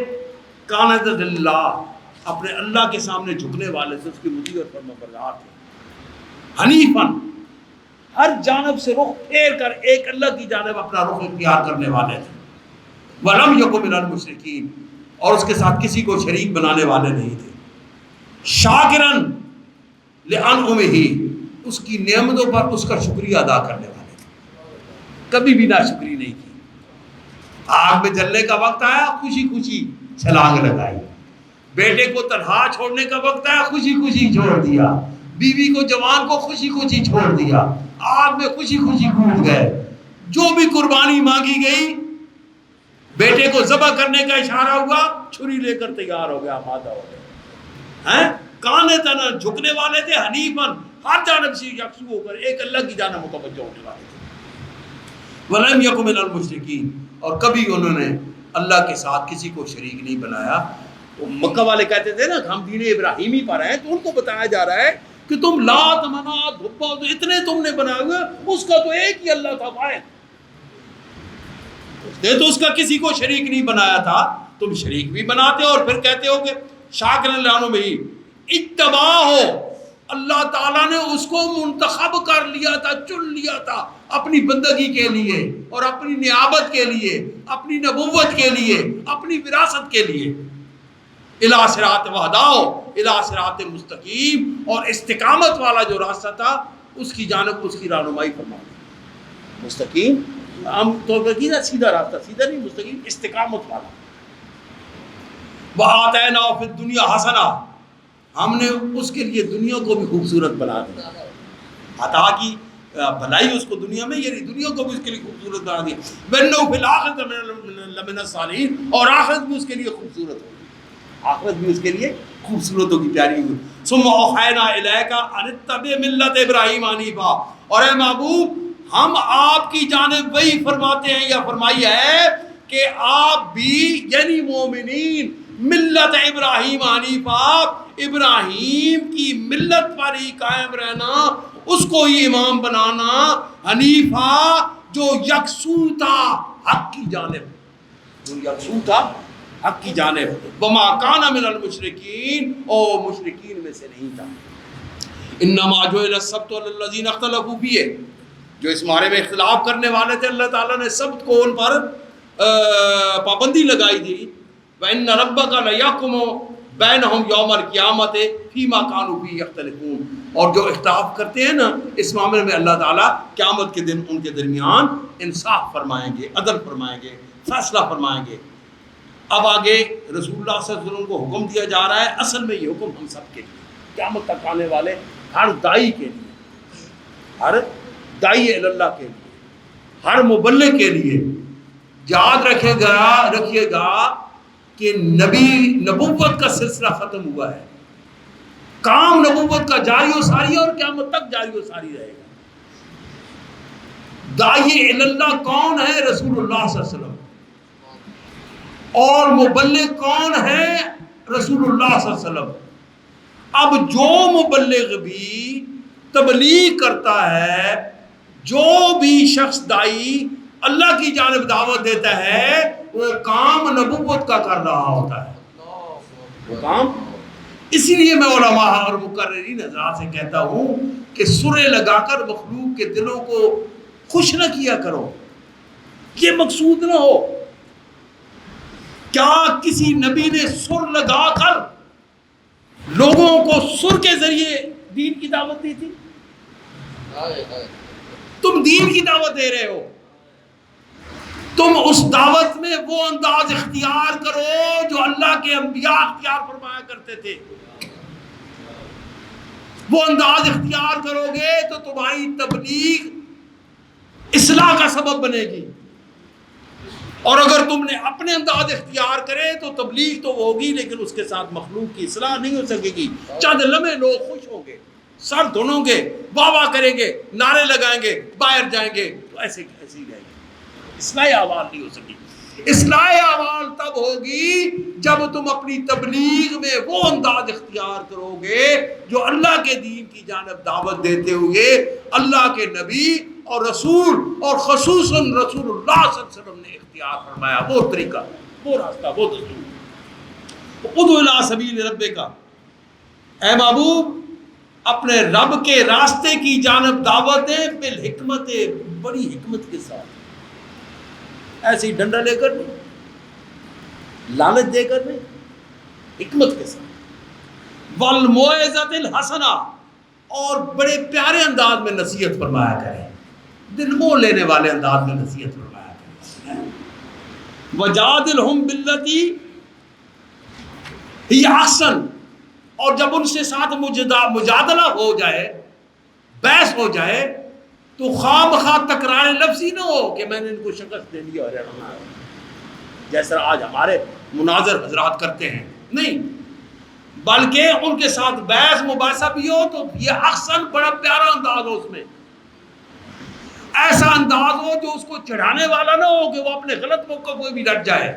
کانت للہ, اپنے اللہ کے سامنے جھکنے والے تھے, اس کے مطیع اور فرمانبردار تھے. حنیفاً, ہر جانب سے رخ پھیر کر ایک اللہ کی جانب اپنا رخ اختیار کرنے والے تھے. ولم یکن من المشرکین, اور اس کے ساتھ کسی کو شریک بنانے والے نہیں تھے. شاکرن لانعمہ, اس کی نعمتوں پر اس کا شکریہ ادا کرنے والے تھے, کبھی بھی ناشکری نہیں کی. آگ میں جلنے کا وقت آیا خوشی خوشی چھلانگ لگائی, بیٹے کو تنہا چھوڑنے کا وقت آیا خوشی خوشی چھوڑ دیا, بیوی کو جوان کو خوشی خوشی چھوڑ دیا, آگ میں خوشی خوشی کود گئے. جو بھی قربانی مانگی گئی, بیٹے کو ذبح کرنے کا اشارہ ہوا, چھری لے کر تیار ہو گیا, آمادہ ہو گیا. کانے تنا جھکنے والے تھے, حنیفاً ہر جانب سے یکسو ہو کر ایک اللہ کی جانب متوجہ ہونے والے تھے. ولم یکن من المشرکین, اور کبھی انہوں نے اللہ کے ساتھ کسی کو شریک نہیں بنایا. تو مکہ والے کہتے تھے نا ہم دین ابراہیمی پر ہیں, تو ان کو بتایا جا رہا ہے کہ تم لات منات دھپا اتنے تم نے بنائے ہوئے, اس کا تو ایک ہی اللہ تھا واحد, تو اس کا کسی کو شریک نہیں بنایا تھا, تم شریک بھی بناتے ہو اور پھر کہتے ہو کہ شاکر لانو میں ہی اتباع ہو. اللہ تعالیٰ نے اس کو منتخب کر لیا تھا, چن لیا تھا اپنی بندگی کے لیے اور اپنی نیابت کے لیے, اپنی نبوت کے لیے, اپنی وراثت کے لیے. الی صراط وہداؤ الی صراط مستقیم, اور استقامت والا جو راستہ تھا اس کی جانب اس کی رہنمائی فرما. مستقیم عام طور پر کی سیدھا راستہ, سیدھا نہیں, مستقیم استقامت والا. وَآتَيْنَاهُ فِي الدُّنْيَا حَسَنَةً, ہم نے اس کے لیے دنیا کو بھی خوبصورت بنا دیا. عطا کی بھلائی اس کو دنیا میں, یعنی دنیا کو بھی اس کے لیے خوبصورت بنا دیا. وَإِنَّهُ فِي الْآخِرَةِ لَمِنَ الصَّالِحِينَ, اور آخرت بھی اس کے لیے خوبصورت ہوگی, آخرت بھی اس کے لیے خوبصورت ہوگی, پیاری ہوگی. ثُمَّ أَوْحَيْنَا إِلَيْكَ أَنِ اتَّبِعْ مِلَّةَ إِبْرَاهِيمَ حَنِيفًا, اور اے محبوب ہم آپ کی جانب وہی فرماتے ہیں یا فرمائی ہے کہ آپ بھی یعنی مومنین ملت ابراہیم حنیفا, ابراہیم کی ملت پر ہی قائم رہنا, اس کو ہی امام بنانا, حنیفا جو یکسو تھا حق کی جانب, جو یکسو تھا حق کی جانب. وما کان من المشرکین, او مشرکین میں سے نہیں تھا. انما جعل السبت علی الذین اختلفوا فیہ, جو اس بارے میں اختلاف کرنے والے تھے اللہ تعالیٰ نے سبت کو ان پر پابندی لگائی تھی. وَإِنَّ رَبَّكَ لَيَحْكُمُ بَيْنَهُمْ يَوْمَ الْقِيَامَةِ فِيمَا كَانُوا فِيهِ يَخْتَلِفُونَ, اور جو اختلاف کرتے ہیں نا اس معاملے میں اللہ تعالیٰ قیامت کے دن ان کے درمیان انصاف فرمائیں گے, عدل فرمائیں گے, فیصلہ فرمائیں گے. اب آگے رسول اللہ صلی اللہ علیہ وسلم کو حکم دیا جا رہا ہے, اصل میں یہ حکم ہم سب کے لیے, قیامت تک آنے والے ہر دائی کے لیے, ہر دائی اللہ کے لیے, ہر مبلغ کے لیے. یاد رکھیے گا کہ نبوت کا سلسلہ ختم ہوا ہے, کام نبوت کا جاری و ساری ہے اور قیامت تک جاری و ساری رہے گا. داعی اللہ کون ہے؟ رسول اللہ صلی اللہ علیہ وسلم. اور مبلغ کون ہے؟ رسول اللہ صلی اللہ علیہ وسلم. اب جو مبلغ بھی تبلیغ کرتا ہے، جو بھی شخص دائی اللہ کی جانب دعوت دیتا ہے، وہ کام نبوت کا کر رہا ہوتا ہے. وہ کام، اسی لیے میں علماء اور مقررین حضرات سے کہتا ہوں کہ سرے لگا کر مخلوق کے دلوں کو خوش نہ کیا کرو. یہ مقصود نہ ہو. کیا کسی نبی نے سر لگا کر لوگوں کو سر کے ذریعے دین کی دعوت دی تھی؟ تم دین کی دعوت دے رہے ہو، تم اس دعوت میں وہ انداز اختیار کرو جو اللہ کے انبیاء اختیار فرمایا کرتے تھے. وہ انداز اختیار کرو گے تو تمہاری تبلیغ اصلاح کا سبب بنے گی. اور اگر تم نے اپنے انداز اختیار کرے تو تبلیغ تو ہوگی، لیکن اس کے ساتھ مخلوق کی اصلاح نہیں ہو سکے گی. چند لمحے لوگ خوش ہوں گے، سر دھنوں گے، واہ واہ کریں گے، نعرے لگائیں گے، باہر جائیں گے، تو ایسے ہی رہے گی. اصلاح احوال نہیں ہو سکی. اصلاح احوال تب ہوگی جب تم اپنی تبلیغ میں وہ انداز اختیار کرو گے جو اللہ کے دین کی جانب دعوت دیتے ہوئے اللہ کے نبی اور رسول اور خصوصاً رسول اللہ صلی اللہ علیہ وسلم نے اختیار فرمایا. وہ طریقہ، وہ راستہ، وہ دستور. ادعو الی سبیل ربک، اے محبوب اپنے رب کے راستے کی جانب دعوت دے، بالحکمت، بڑی حکمت کے ساتھ. ایسے ہی ڈنڈا لے کر نہیں، لالچ دے کر نہیں، حکمت کے ساتھ. والموعظۃ الحسنہ، اور بڑے پیارے انداز میں نصیحت فرمایا کریں، دل موہ لینے والے انداز میں نصیحت فرمایا کریں. وجادلہم باللتی ہی احسن، اور جب ان سے ساتھ مجادلہ ہو جائے، بحث ہو جائے، تو خواہ بخواہ تکرار لفظی نہ ہو کہ میں نے ان کو شکست دے دیا اور جیسا آج ہمارے مناظر حضرات کرتے ہیں. نہیں، بلکہ ان کے ساتھ بحث مباحثہ بھی ہو تو یہ احسن، بڑا پیارا انداز ہو، اس میں ایسا انداز ہو جو اس کو چڑھانے والا نہ ہو کہ وہ اپنے غلط موقع کو بھی ڈٹ جائے.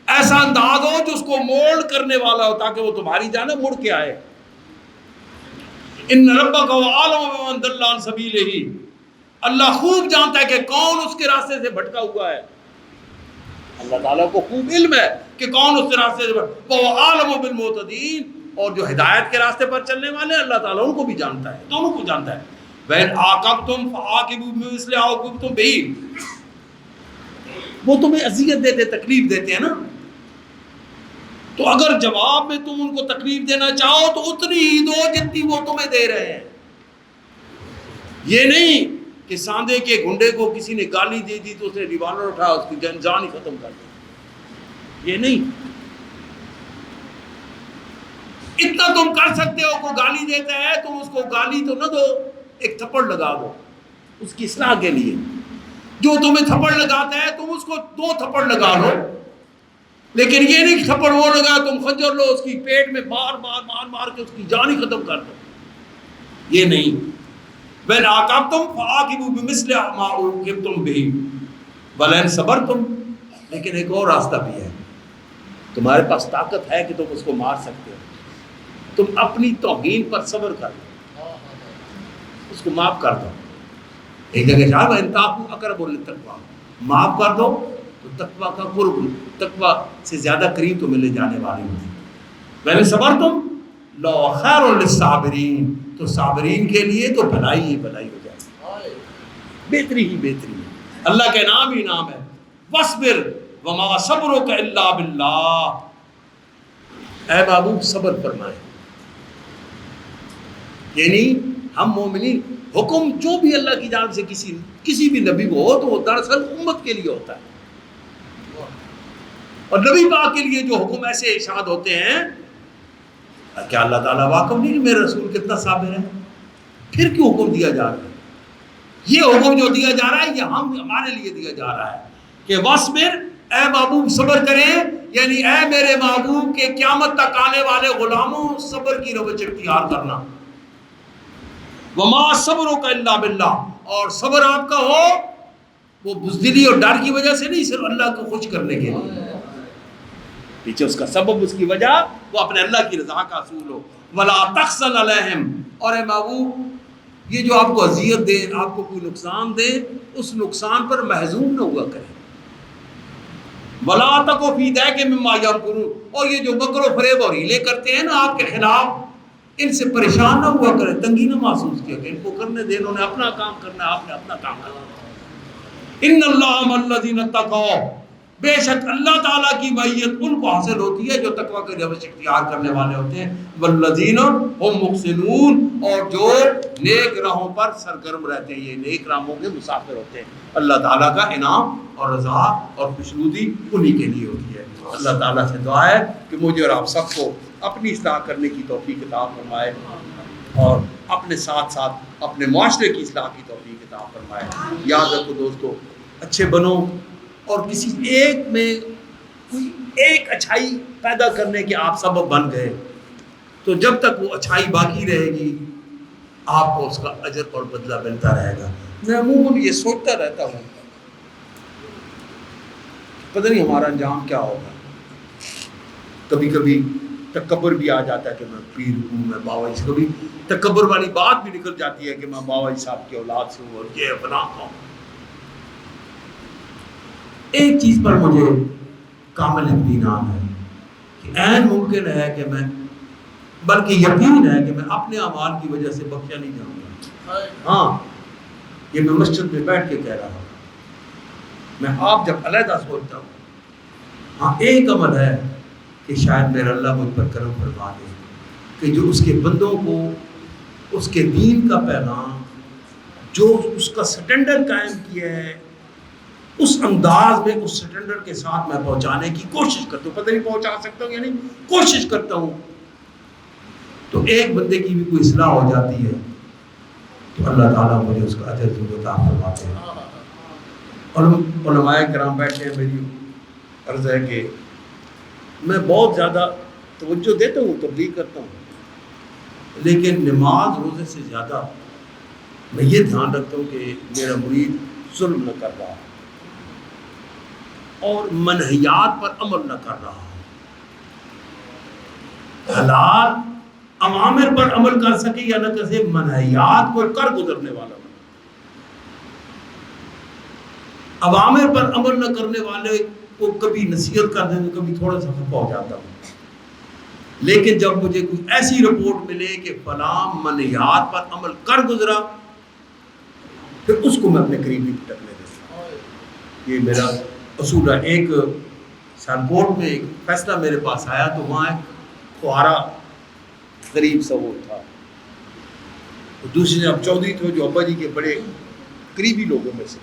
ایسا انداز ہو جو اس کو مولڈ کرنے والا ہو تاکہ وہ تمہاری جانب مڑ کے آئے. ان ربک هو اعلم بمن ضل عن سبیلہ، اللہ خوب جانتا ہے کہ کون اس کے راستے سے بھٹکا ہوا ہے. اللہ تعالیٰ کو خوب علم ہے کہ کون اس کے راستے سے وہ عالم بالمعتدین، اور جو ہدایت کے راستے پر چلنے والے ہیں اللہ تعالیٰ ان کو بھی جانتا ہے، دونوں کو جانتا ہے. وَإِنْ عَاقَبْتُمْ فَعَاقِبُوا بِمِثْلِ عَوْقِبْتُمْ بِهِ، وہ تمہیں اذیت دیتے، تکلیف دیتے ہیں نا، تو اگر جواب میں تم ان کو تکلیف دینا چاہو تو اتنی ہی دو جتنی وہ تمہیں دے رہے ہیں. یہ نہیں کہ ساندے کے گھنڈے کو کسی نے گالی دے دی تو اس نے ریوالور اٹھا اس کی جان ہی ختم کر دی. یہ نہیں. اتنا تم کر سکتے ہو، کوئی گالی دیتا ہے تم اس کو گالی تو نہ دو، ایک تھپڑ لگا دو اس کی اصلاح کے لیے. جو تمہیں تھپڑ لگاتا ہے تم اس کو 2 تھپڑ لگا لو، لیکن یہ نہیں کہ تھپڑ وہ لگا تم خنجر لو اس کی پیٹ میں مار مار مار مار کے اس کی جان ہی ختم کر دو. یہ نہیں. وَإِنْ عَاقَبْتُمْ فَعَاقِبُوا بِمِثْلِ مَا عُوقِبْتُمْ بِهِ وَلَئِنْ صَبَرْتُمْ، لیکن ایک اور راستہ بھی ہے. تمہارے پاس طاقت ہے کہ تم اس کو مار سکتے ہو. تم اپنی توہین پر صبر کر دو، اس کو معاف کر دو. ایک جگہ شاہ وَإِنْ تَعْفُوا أَقْرَبُ لِلتَّقْوَىٰ، معاف کر دو تو تقویٰ کا قرب، تقویٰ سے زیادہ قریب تو ملنے جانے والی ہوتی. وَإِنْ صَبَرْتُمْ لَهُوَ خَيْرٌ لِلصَّابِرِينَ، تو صابرین کے لیے تو بھلائی ہی بھلائی ہو جائے، بہتری ہی بہتری ہے. اللہ کا نام ہی نام ہے وَاصْبِرْ وَمَا صَبْرُكَ إِلَّا بِاللَّهِ. اے محبوب صبر فرمائے، یعنی ہم مومنین حکم جو بھی اللہ کی جانب سے کسی بھی نبی کو ہو تو وہ دراصل امت کے لیے ہوتا ہے. اور نبی پاک کے لیے جو حکم ایسے ارشاد ہوتے ہیں، کیا اللہ تعالیٰ واقف نہیں کہ میرے رسول کتنا صابر ہے؟ پھر کیوں حکم دیا جا رہا ہے؟ یہ حکم جو دیا جا رہا ہے یہ ہمارے لیے دیا جا رہا ہے کہ وَاصْبِرْ، اے محبوب صبر کریں، یعنی اے میرے محبوب کے قیامت تک آنے والے غلاموں صبر کی روش اختیار کرنا. وَمَا صَبْرُكَ إِلَّا بِاللَّهِ، اور صبر آپ کا ہو وہ بزدلی اور ڈر کی وجہ سے نہیں، صرف اللہ کو خوش کرنے کے لیے. پیچھے اس کا سبب، اس کی وجہ وہ اپنے اللہ کی رضا کا حصول ہو. ولا تحزن علیہم، اور اے محبوب یہ جو آپ کو اذیت دے، آپ کو کوئی نقصان دے، اس نقصان پر محزون نہ ہوا کریں. ولا تکو فی ضیق مما یمکرون، اور یہ جو مکر و فریب اور ہیلے کرتے ہیں نا آپ کے خلاف، ان سے پریشان نہ ہوا کریں، تنگی نہ محسوس کیا کہ ان کو کرنے دیں، انہوں نے اپنا کام کرنا ہے، آپ نے اپنا کام کرنا ہے. ان اللہ مع الذین اتقوا، بے شک اللہ تعالیٰ کی معیت ان کو حاصل ہوتی ہے جو تقوی کا روش اختیار کرنے والے ہوتے ہیں. والذین هم محسنون، اور جو نیک راہوں پر سرگرم رہتے ہیں، یہ نیک راہوں کے مسافر ہوتے ہیں. اللہ تعالیٰ کا انعام اور رضا اور خوشنودی انہی کے لیے ہوتی ہے. اللہ تعالیٰ سے دعا ہے کہ مجھے اور آپ سب کو اپنی اصلاح کرنے کی توفیق عطا فرمائے، اور اپنے ساتھ ساتھ اپنے معاشرے کی اصلاح کی توفیق عطا فرمائے. یاد رکھو دوستو، اچھے بنو، اور کسی ایک میں کوئی ایک اچھائی پیدا کرنے کے آپ سبب بن گئے تو جب تک وہ اچھائی باقی رہے گی آپ کو اس کا اجر اور بدلہ ملتا رہے گا. میں عموماً یہ سوچتا رہتا ہوں پتہ نہیں ہمارا انجام کیا ہوگا. کبھی کبھی تکبر بھی آ جاتا ہے کہ میں پیر ہوں، میں بابا جی، کبھی تکبر والی بات بھی نکل جاتی ہے کہ میں بابا جی صاحب کی اولاد سے ہوں اور یہ بنا ہوں. ایک چیز پر مجھے کامل اطمینان ہے کہ عین ممکن ہے کہ میں، بلکہ یقین ہے کہ میں اپنے اعمال کی وجہ سے بخشا نہیں جاؤں گا. ہاں یہ میں مسجد میں بیٹھ کے کہہ رہا ہوں، میں آپ جب علیحدہ سوچتا ہوں، ہاں ایک عمل ہے کہ شاید میرا اللہ مجھ پر کرم فرما دے کہ جو اس کے بندوں کو اس کے دین کا پیغام، جو اس کا سٹینڈرڈ قائم کیا ہے، اس انداز میں اس سٹینڈرڈ کے ساتھ میں پہنچانے کی کوشش کرتا ہوں. پتہ نہیں پہنچا سکتا ہوں یا نہیں، کوشش کرتا ہوں. تو ایک بندے کی بھی کوئی اصلاح ہو جاتی ہے تو اللہ تعالیٰ مجھے اس کا اجر ضرور عطا فرماتے ہیں. اور علماء کرام بیٹھے ہیں، میری عرض ہے کہ میں بہت زیادہ توجہ دیتا ہوں، تبلیغ کرتا ہوں، لیکن نماز روزے سے زیادہ میں یہ دھیان رکھتا ہوں کہ میرا مرید ظلم نہ کر رہا اور منہیات پر عمل نہ کر رہا، حلال اوامر پر عمل کر سکے یا نہ کر سکے، منہیات کو کر گزرنے والا بنے. اوامر پر عمل نہ کرنے والے کو کبھی نصیحت کر دیں تو کبھی تھوڑا سا خفا ہو جاتا ہوں، لیکن جب مجھے کوئی ایسی رپورٹ ملے کہ فلاں منہیات پر عمل کر گزرا، پھر اس کو میں اپنے قریبی ٹکنے دیتا ہوں. یہ میرا اصول ہے. ایک سیالکوٹ میں ایک فیصلہ میرے پاس آیا تو وہاں ایک فوارہ غریب سا وہ تھا، دوسری جناب چودھری تھے جو ابا جی کے بڑے قریبی لوگوں میں سے.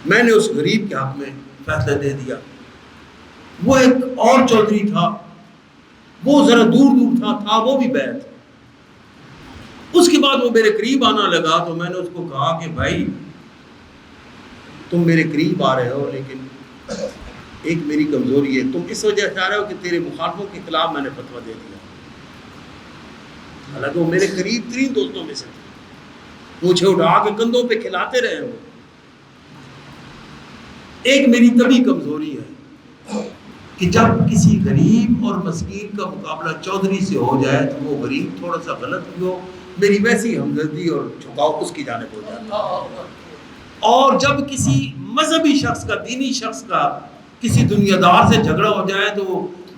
میں نے اس غریب کے حق میں فیصلہ دے دیا. وہ ایک اور چودھری تھا، وہ ذرا دور دور تھا وہ بھی بیعت. اس کے بعد وہ میرے قریب آنا لگا تو میں نے اس کو کہا کہ بھائی تم میرے قریب آ رہے ہو، لیکن ایک میری کمزوری ہے، تم اس وجہ سے آ رہے ہو کہ تیرے مخالفوں کے خلاف میں نے فتویٰ دے دیا. حالانکہ وہ میرے قریب ترین دوستوں میں سے تھے، مجھے اٹھا کے کندھوں پہ کھلاتے رہے ہو. ایک میری طبی کمزوری ہے کہ جب کسی غریب اور مسکین کا مقابلہ چودھری سے ہو جائے تو وہ غریب تھوڑا سا غلط بھی ہو، میری ویسی ہمدردی اور جھکاؤ اس کی جانب ہو جاتا ہے. اور جب کسی مذہبی شخص کا، دینی شخص کا کسی دنیا دار سے جھگڑا ہو جائے تو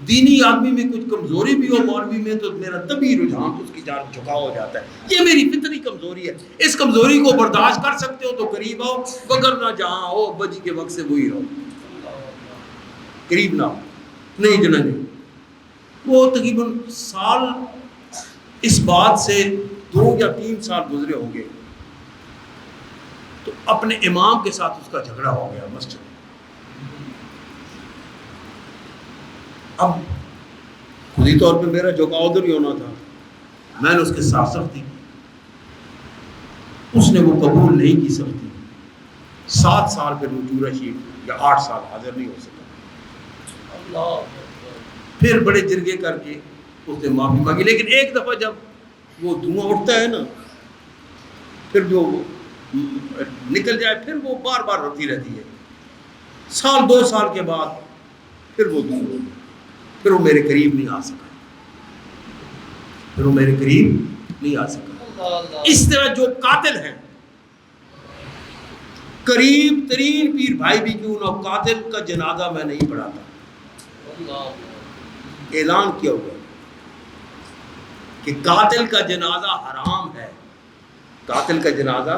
دینی آدمی میں کچھ کمزوری بھی ہو، مولوی میں، تو میرا طبی رجحان اس کی جانب جھکاؤ ہو جاتا ہے. یہ میری فطری کمزوری ہے. اس کمزوری کو برداشت کر سکتے ہو تو قریب آؤ، وگرنہ جہاں ہو ابا جی کے وقت سے وہی رہو، قریب نہ ہو. نہیں جنا نہیں. وہ تقریباً سال، اس بات سے 2 یا 3 سال گزرے ہوں گے تو اپنے امام کے ساتھ اس کا جھگڑا ہو گیا مسجد. اب خودی طور پہ میرا جھکاؤ ادھر ہی ہونا تھا. میں نے اس کے ساتھ سختی کی، اس نے وہ قبول نہیں کی سختی. 7 سال پھر رجوع رشید یا 8 سال حاضر نہیں ہو سکا. پھر بڑے جرگے کر کے اس نے معافی مانگی. لیکن ایک دفعہ جب وہ دھواں اٹھتا ہے نا، پھر جو نکل جائے پھر وہ بار بار ہوتی رہتی ہے. 1 2 سال کے بعد پھر وہ دور ہو گیا، پھر وہ میرے قریب نہیں آ سکا، پھر وہ میرے قریب نہیں آ سکا۔ اس طرح جو قاتل ہیں، قریب ترین پیر بھائی بھی کیوں نہ، قاتل کا جنازہ میں نہیں پڑھاتا۔ اعلان کیا ہوا کہ قاتل کا جنازہ حرام ہے، قاتل کا جنازہ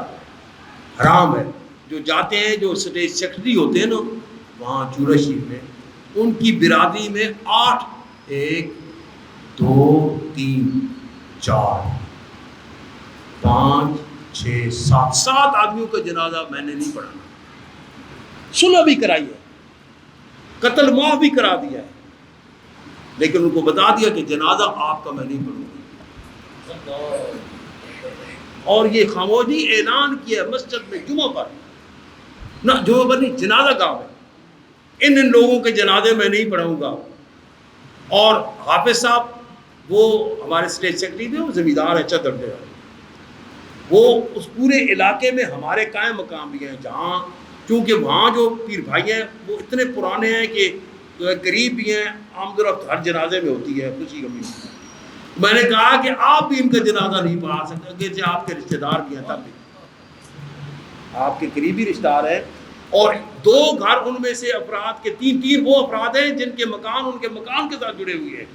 حرام ہے۔ جو جاتے ہیں، جو اسٹیٹ سیکرٹری ہوتے ہیں نا وہاں چورا شریف میں، ان کی برادری میں 8 1 2 3 4 5 6 7 آدمیوں کا جنازہ میں نے نہیں پڑھانا۔ صلح بھی کرائی ہے، قتل معاف بھی کرا دیا ہے، لیکن ان کو بتا دیا کہ جنازہ آپ کا میں نہیں پڑھوں گا۔ اور یہ خاموشی اعلان کیا ہے مسجد میں جمعہ پر، نہ جمعہ پر نہیں، جنازہ گاہ میں، ان لوگوں کے جنازے میں نہیں پڑھوں گا۔ اور حافظ صاحب وہ ہمارے اسٹیٹ سیکرٹری تھے، وہ زمیندار ہیں چدر کے، وہ اس پورے علاقے میں ہمارے قائم مقام بھی ہیں، جہاں چونکہ وہاں جو پیر بھائی ہیں وہ اتنے پرانے ہیں کہ قریب بھی ہیں، آمد و رفت ہر جنازے میں ہوتی ہے، خوشی غمی۔ میں نے کہا کہ آپ بھی ان کا جنازہ نہیں پڑھا سکتے، اگرچہ آپ کے رشتہ دار بھی ہیں، تب بھی آپ کے قریبی رشتہ دار ہیں، اور 2 گھر ان میں سے افراد کے 3 وہ افراد ہیں جن کے مکان ان کے مکان کے ساتھ جڑے ہوئے ہیں،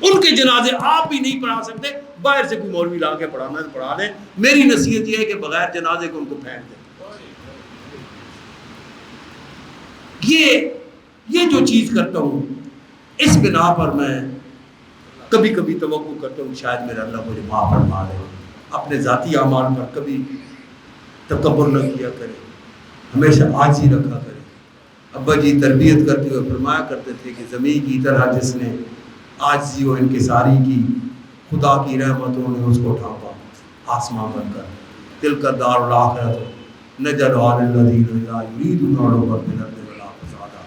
ان کے جنازے آپ بھی نہیں پڑھا سکتے۔ باہر سے کوئی مولوی لا کے پڑھانا ہے پڑھا دیں، میری نصیحت یہ ہے کہ بغیر جنازے کو ان کو پھینک دیں۔ یہ جو چیز کرتا ہوں، اس بنا پر میں کبھی کبھی توقع کرتا ہوں شاید میرا اللہ مجھے معاف فرما دے۔ اپنے ذاتی اعمال پر کبھی تکبر نہ کیا کرے، ہمیشہ عاجزی رکھا کرے۔ ابا جی تربیت کرتے ہوئے فرمایا کرتے تھے کہ زمین کی طرح جس نے عاجزی و انکساری کی، خدا کی رحمتوں نے اس کو ڈھانپا آسمان بن کر۔ تلک الدار الآخرۃ نجعلھا للذین لا یریدون علوا فی الارض ولا فسادا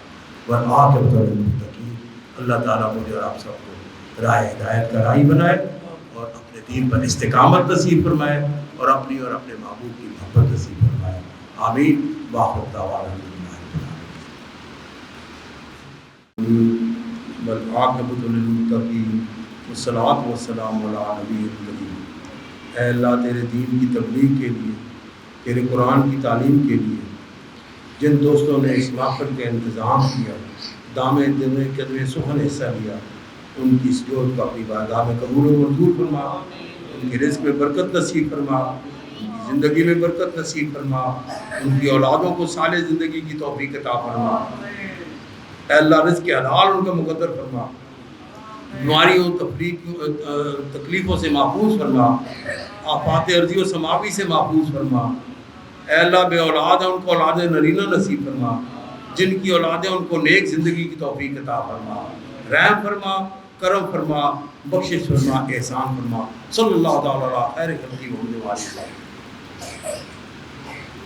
والعاقبۃ للمتقین۔ اللہ تعالیٰ مجھے اور آپ سب کو راہ ہدایت کا راہی بنائے، اور اپنے دین پر استقامت نصیب فرمائے، اور اپنی اور اپنے محبوب کی محبت نصیب فرمائے۔ آمین۔ وآخر دعوانا والعاقبۃ للمتقین والصلاۃ والسلام علی نبی الکریم۔ اے اللہ، تیرے دین کی تبلیغ کے لیے، تیرے قرآن کی تعلیم کے لیے جن دوستوں نے اس محفل کا انتظام کیا، دامے دمے قدمے سخن حصہ لیا، ان کی اس جوت کو اپنی بارگاہ میں قبول و منظور فرما، ان کے رزق میں برکت نصیب فرما، ان کی زندگی میں برکت نصیب فرما، ان کی اولادوں کو صالح زندگی کی توفیق عطا فرما۔ اے اللہ، رزق حلال ان کا مقدر فرما، بیماریوں تکلیفوں سے محفوظ فرما، آفات ارضی و سماوی سے محفوظ فرما۔ اے اللہ، بے اولاد ہیں ان کو اولاد نرینہ نصیب فرما، جن کی اولادیں ان کو نیک زندگی کی توفیق عطا فرما، رحم فرما، کرم فرما، بخشش فرما، احسان فرما۔ صلی اللہ تعالیٰ علیہ خیر خلقہ محمد وآلہ وسلم۔